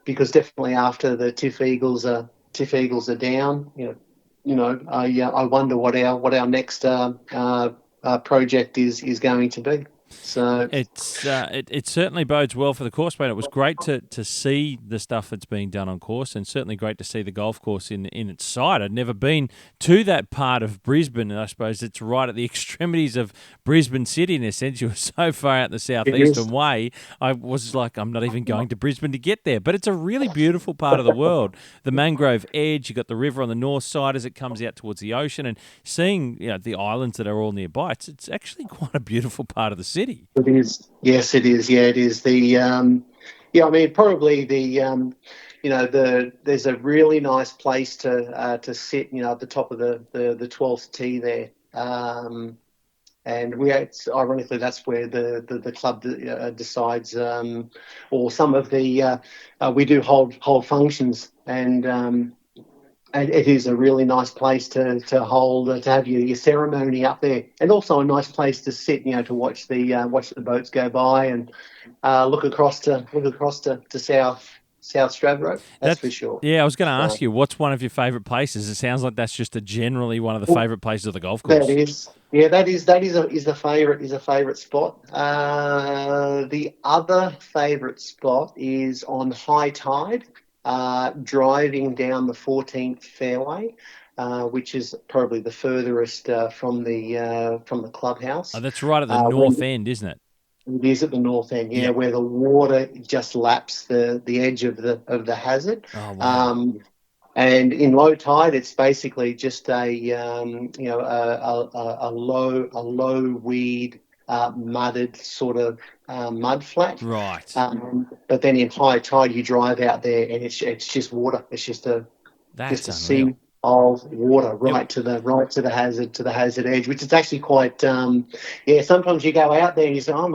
Because definitely after the Tiff Eagles are down, I wonder what our next project is going to be. So It certainly bodes well for the course, mate. It was great to see the stuff that's being done on course, and certainly great to see the golf course in its site. I'd never been to that part of Brisbane, and I suppose it's right at the extremities of Brisbane City. In a sense, you were so far out the it is. southeastern way. I was like, I'm not even going to Brisbane to get there. But it's a really beautiful part of the world. The mangrove edge, you got the river on the north side as it comes out towards the ocean, and seeing the islands that are all nearby. It's actually quite a beautiful part of the city. It is. Yes, it is. Yeah, it is. I mean, probably there's a really nice place to sit, at the top of the 12th tee there. And ironically, that's where the club decides, or some of we do hold functions, and it is a really nice place to have your ceremony up there, and also a nice place to sit, to watch the boats go by and look across to South Stradbroke. That's for sure. Yeah, I was going to ask you, what's one of your favourite places? It sounds like that's just generally one of the favourite places of the golf course. That is, yeah, that is a favourite spot. The other favourite spot is on high tide. Driving down the 14th fairway, which is probably the furthest from the clubhouse. Oh, that's right at the north end, isn't it? It is at the north end, yeah, Yep. where the water just laps the edge of the hazard. Oh, wow. And in low tide, it's basically just a low weed, mudded sort of mud flat. Right. But then in high tide, you drive out there and it's just water. It's just a sea of water right to the hazard edge, which is actually quite. Sometimes you go out there and you say, "Oh,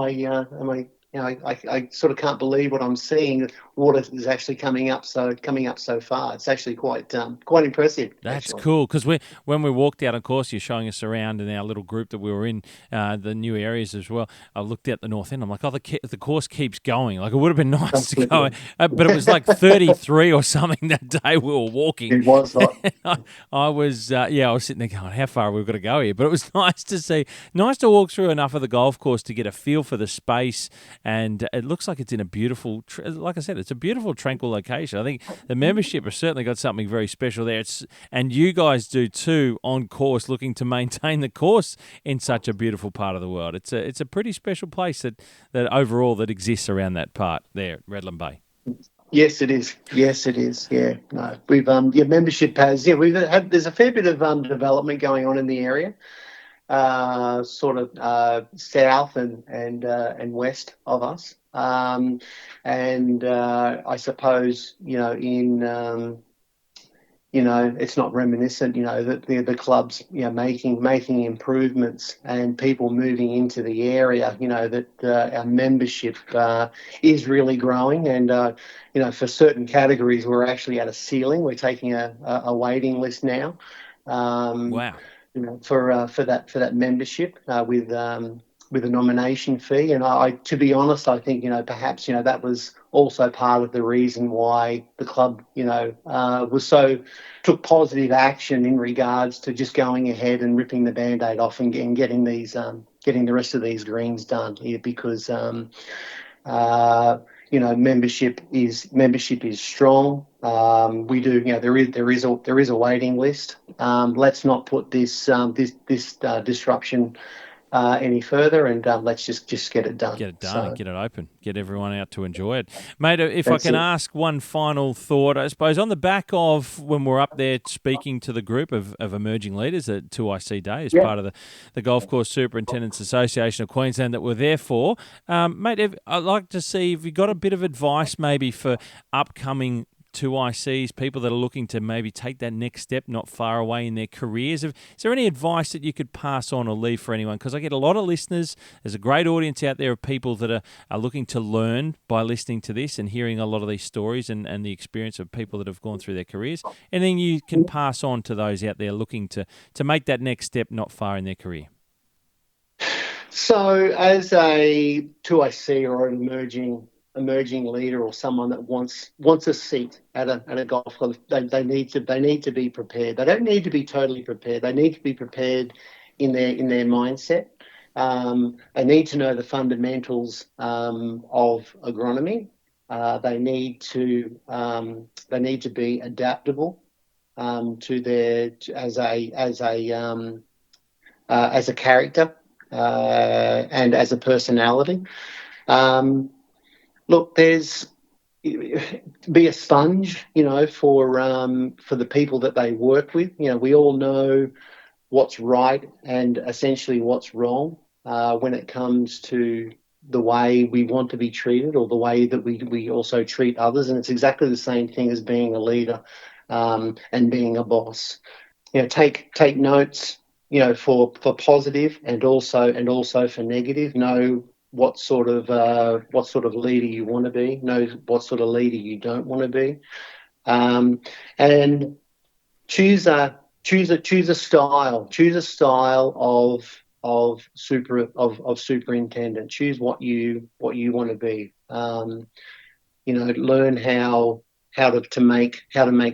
I sort of can't believe what I'm seeing. Water is actually coming up so far. It's actually quite impressive." That's cool, because when we walked out, of course, you're showing us around in our little group that we were in, the new areas as well. I looked out the north end. I'm like, the course keeps going. Like, it would have been nice to go, but it was like 33 or something that day we were walking. It was not. I was sitting there going, how far we've got to go here? But it was nice to see, nice to walk through enough of the golf course to get a feel for the space, and it looks like it's in a beautiful, like I said, it's it's a beautiful, tranquil location. I think the membership has certainly got something very special there. And you guys do too, on course, looking to maintain the course in such a beautiful part of the world. It's a pretty special place that overall that exists around that part there, at Redland Bay. Yes, it is. Yes, it is. Yeah, no, we've membership has there's a fair bit of development going on in the area, south and west of us, and I suppose it's not reminiscent, that the clubs, making improvements and people moving into the area, that our membership is really growing. And, for certain categories, we're actually at a ceiling. We're taking a waiting list now. Wow. For that membership with a nomination fee. And to be honest, I think, perhaps, that was also part of the reason why the club, took positive action in regards to just going ahead and ripping the Band-Aid off and getting getting the rest of these greens done here, because, membership is strong. We do, there is a waiting list. Let's not put this disruption any further, and let's just get it done. Get it done and get it open. Get everyone out to enjoy it. Mate, if I can ask one final thought, I suppose on the back of when we're up there speaking to the group of emerging leaders at 2IC Day as part of the Golf Course Superintendents Association of Queensland that we're there for, mate, I'd like to see if you got a bit of advice maybe for upcoming 2ICs, people that are looking to maybe take that next step not far away in their careers. Is there any advice that you could pass on or leave for anyone? Because I get a lot of listeners. There's a great audience out there of people that are looking to learn by listening to this and hearing a lot of these stories and the experience of people that have gone through their careers. Anything you can pass on to those out there looking to make that next step not far in their career? So as a 2IC or an emerging leader or someone that wants a seat at a golf club, they need to be prepared. They don't need to be totally prepared. They need to be prepared in their mindset. They need to know the fundamentals of agronomy. They need to be adaptable to their as a character and as a personality. Look, be a sponge, for the people that they work with. We all know what's right and essentially what's wrong when it comes to the way we want to be treated or the way that we also treat others. And it's exactly the same thing as being a leader and being a boss. Take notes, for positive and also for negative. Know what sort of leader you want to be, know what sort of leader you don't want to be, and choose a style of superintendent. Choose what you want to be. Learn how to make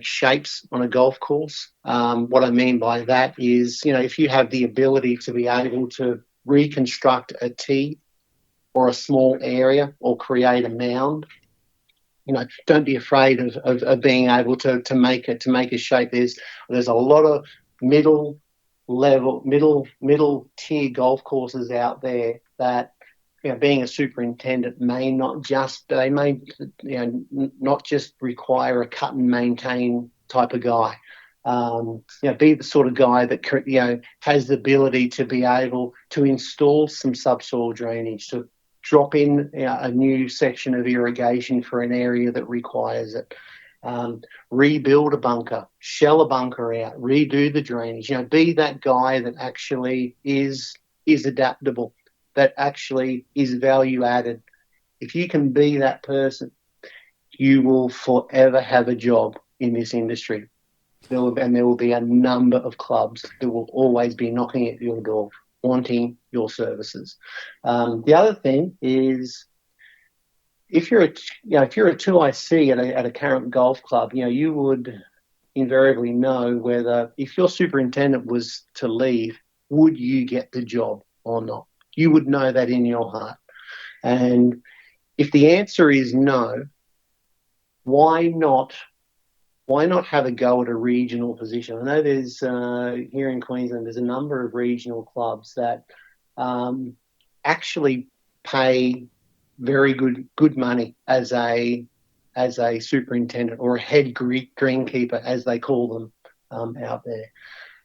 shapes on a golf course. What I mean by that is, if you have the ability to be able to reconstruct a tee or a small area or create a mound, don't be afraid of being able to make a shape. There's a lot of middle tier golf courses out there that, being a superintendent may not just require a cut and maintain type of guy. Be the sort of guy that has the ability to be able to install some subsoil drainage, to drop in a new section of irrigation for an area that requires it. Rebuild a bunker, shell a bunker out, redo the drainage. Be that guy that actually is adaptable, that actually is value added. If you can be that person, you will forever have a job in this industry. There will be a number of clubs that will always be knocking at your door, wanting your services. The other thing is, if you're a 2IC at a current golf club, you would invariably know whether, if your superintendent was to leave, would you get the job or not? You would know that in your heart. And if the answer is no, why not have a go at a regional position? I know there's here in Queensland, there's a number of regional clubs that actually pay very good money as a superintendent or a head greenkeeper, as they call them out there.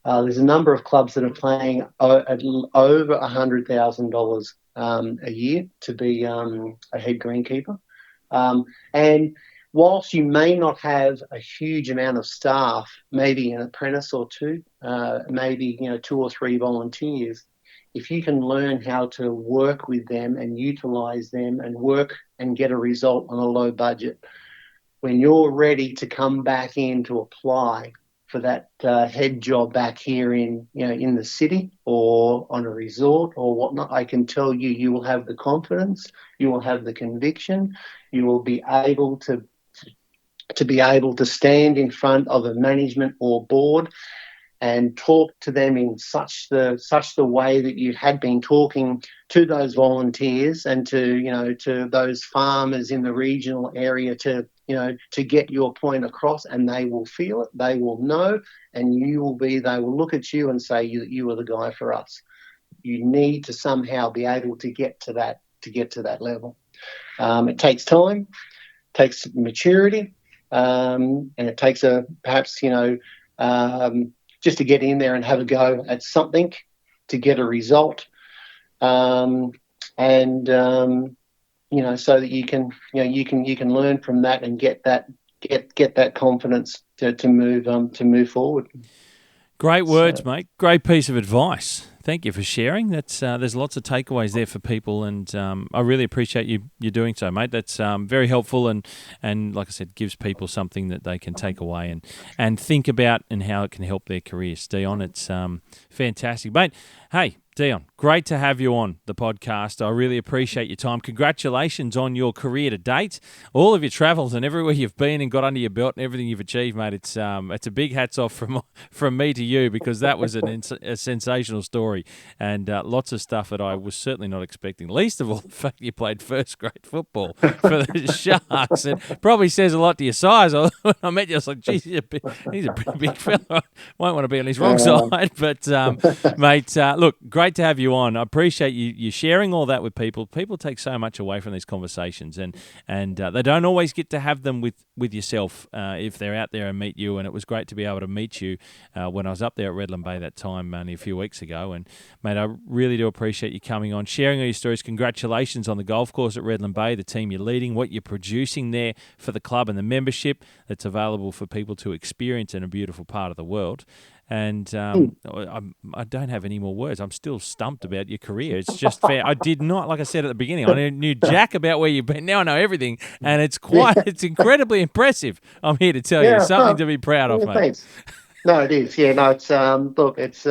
There's a number of clubs that are paying over $100,000 a year to be a head greenkeeper, and whilst you may not have a huge amount of staff, maybe an apprentice or two, maybe 2 or 3 volunteers, if you can learn how to work with them and utilise them and work and get a result on a low budget, when you're ready to come back in to apply for that head job back here in the city or on a resort or whatnot, I can tell you, you will have the confidence, you will have the conviction, you will be able to stand in front of a management or board and talk to them in such the way that you had been talking to those volunteers and to those farmers in the regional area to get your point across, and they will feel it, they will know, and they will look at you and say, you are the guy for us. You need to somehow be able to get to that level. It takes time, takes maturity, and it takes just to get in there and have a go at something to get a result, so that you can learn from that and get that confidence to move forward. Great words, mate. Great piece of advice. Thank you for sharing. That's there's lots of takeaways there for people, and I really appreciate you doing so, mate. That's very helpful, and like I said, gives people something that they can take away and think about and how it can help their careers. Dion, it's fantastic, mate. Hey, Dion, great to have you on the podcast. I really appreciate your time. Congratulations on your career to date, all of your travels and everywhere you've been and got under your belt and everything you've achieved, mate. It's a big hats off from me to you, because that was a sensational story and lots of stuff that I was certainly not expecting. Least of all, the fact you played first grade football for the Sharks. It probably says a lot to your size. When I met you, I was like, geez, he's a pretty big fella. I won't want to be on his wrong side, but mate, look, great to have you on. I appreciate you sharing all that with people. People take so much away from these conversations, and they don't always get to have them with yourself if they're out there and meet you. And it was great to be able to meet you when I was up there at Redland Bay that time only a few weeks ago. And mate, I really do appreciate you coming on, sharing all your stories. Congratulations on the golf course at Redland Bay, the team you're leading, what you're producing there for the club and the membership that's available for people to experience in a beautiful part of the world. And I don't have any more words. I'm still stumped about your career. It's just fair. I did not, like I said at the beginning, I knew jack about where you've been. Now I know everything, and it's incredibly impressive. I'm here to tell you, something to be proud of, mate. Thanks. No, it is. Yeah, no, it's look, it's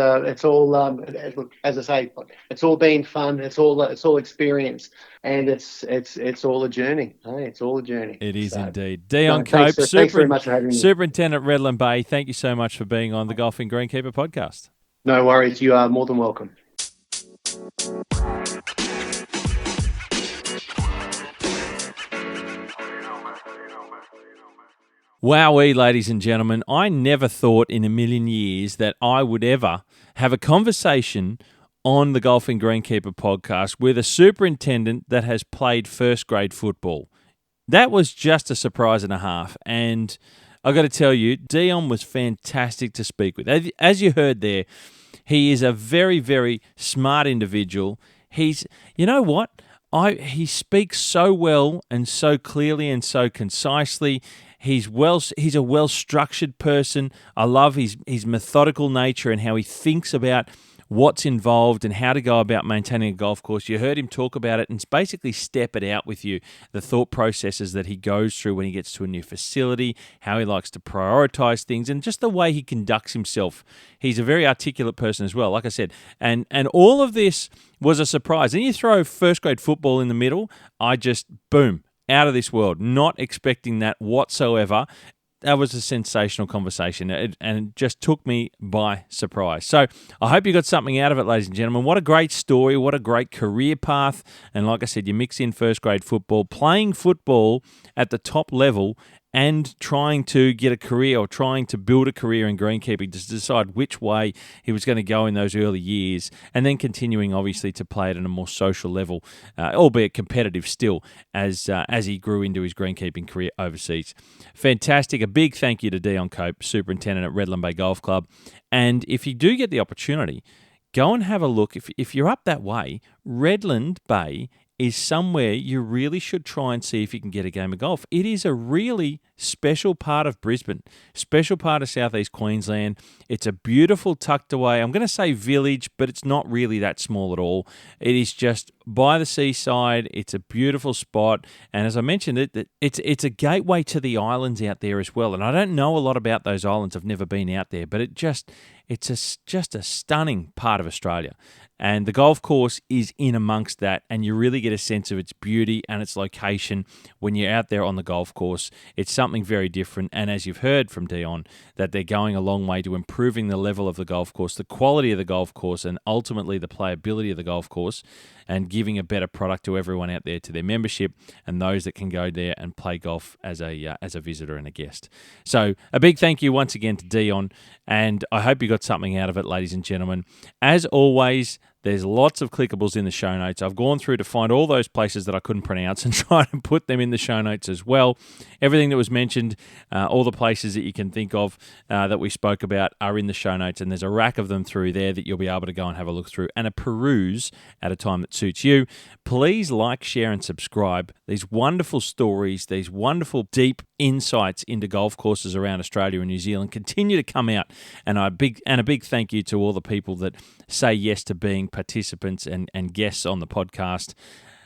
all look, as I say, it's all been fun. It's all experience, and it's all a journey. Hey, it's all a journey. It is indeed. Dion Cope, thanks very much for having me. Superintendent Redland Bay. Thank you so much for being on the Golfing Greenkeeper podcast. No worries. You are more than welcome. Wowee, ladies and gentlemen, I never thought in a million years that I would ever have a conversation on the Golfing Greenkeeper podcast with a superintendent that has played first grade football. That was just a surprise and a half, and I've got to tell you, Dion was fantastic to speak with. As you heard there, he is a very, very smart individual. You know what? He speaks so well and so clearly and so concisely. He's a well-structured person. I love his methodical nature and how he thinks about what's involved and how to go about maintaining a golf course. You heard him talk about it and basically step it out with you, the thought processes that he goes through when he gets to a new facility, how he likes to prioritize things, and just the way he conducts himself. He's a very articulate person as well, like I said. And all of this was a surprise. And you throw first grade football in the middle, I just, boom, out of this world, not expecting that whatsoever. That was a sensational conversation, and it just took me by surprise. So I hope you got something out of it, ladies and gentlemen. What a great story, what a great career path. And like I said, you mix in first grade football, playing football at the top level and trying to get a career or trying to build a career in greenkeeping to decide which way he was going to go in those early years, and then continuing obviously to play it at a more social level, albeit competitive still, as he grew into his greenkeeping career overseas. Fantastic. A big thank you to Dion Cope, Superintendent at Redland Bay Golf Club. And if you do get the opportunity, go and have a look. If you're up that way, Redland Bay is somewhere you really should try and see if you can get a game of golf. It is a really special part of Brisbane, special part of southeast Queensland. It's a beautiful tucked away, I'm going to say village, but it's not really that small at all. It is just by the seaside. It's a beautiful spot. And as I mentioned, it's a gateway to the islands out there as well. And I don't know a lot about those islands. I've never been out there, but it's just a stunning part of Australia. And the golf course is in amongst that, and you really get a sense of its beauty and its location when you're out there on the golf course. It's something very different, and as you've heard from Dion, that they're going a long way to improving the level of the golf course, the quality of the golf course, and ultimately the playability of the golf course, and giving a better product to everyone out there, to their membership and those that can go there and play golf as a visitor and a guest. So a big thank you once again to Dion, and I hope you got something out of it, ladies and gentlemen. As always, there's lots of clickables in the show notes. I've gone through to find all those places that I couldn't pronounce and try to put them in the show notes as well. Everything that was mentioned, all the places that you can think of that we spoke about are in the show notes, and there's a rack of them through there that you'll be able to go and have a look through and a peruse at a time that suits you. Please like, share, and subscribe. These wonderful stories, these wonderful deep insights into golf courses around Australia and New Zealand continue to come out, and a big thank you to all the people that say yes to being participants and guests on the podcast.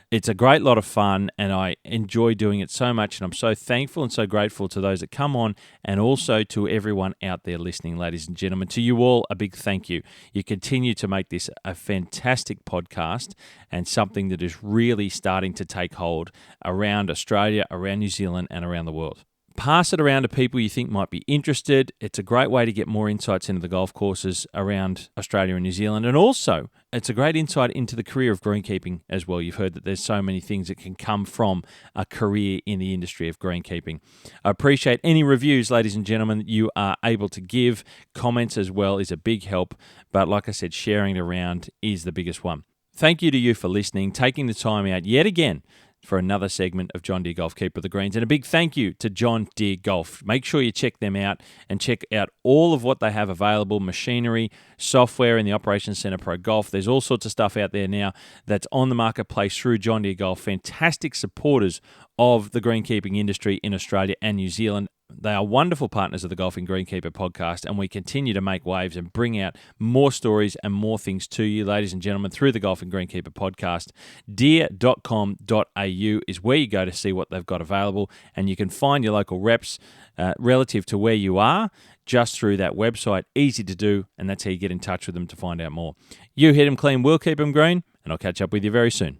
It's a great lot of fun, and I enjoy doing it so much, and I'm so thankful and so grateful to those that come on, and also to everyone out there listening, ladies and gentlemen. To you all, a big thank you. You continue to make this a fantastic podcast and something that is really starting to take hold around Australia, around New Zealand, and around the world. Pass it around to people you think might be interested. It's a great way to get more insights into the golf courses around Australia and New Zealand. And also, it's a great insight into the career of greenkeeping as well. You've heard that there's so many things that can come from a career in the industry of greenkeeping. I appreciate any reviews, ladies and gentlemen, that you are able to give. Comments as well is a big help. But like I said, sharing it around is the biggest one. Thank you to you for listening, taking the time out yet again for another segment of John Deere Golf Keeper of the Greens. And a big thank you to John Deere Golf. Make sure you check them out and check out all of what they have available, machinery, software in the Operations Centre Pro Golf. There's all sorts of stuff out there now that's on the marketplace through John Deere Golf. Fantastic supporters of the greenkeeping industry in Australia and New Zealand. They are wonderful partners of the Golfing Greenkeeper podcast, and we continue to make waves and bring out more stories and more things to you, ladies and gentlemen, through the Golfing Greenkeeper podcast. Deere.com.au is where you go to see what they've got available, and you can find your local reps relative to where you are just through that website. Easy to do, and that's how you get in touch with them to find out more. You hit them clean, we'll keep them green, and I'll catch up with you very soon.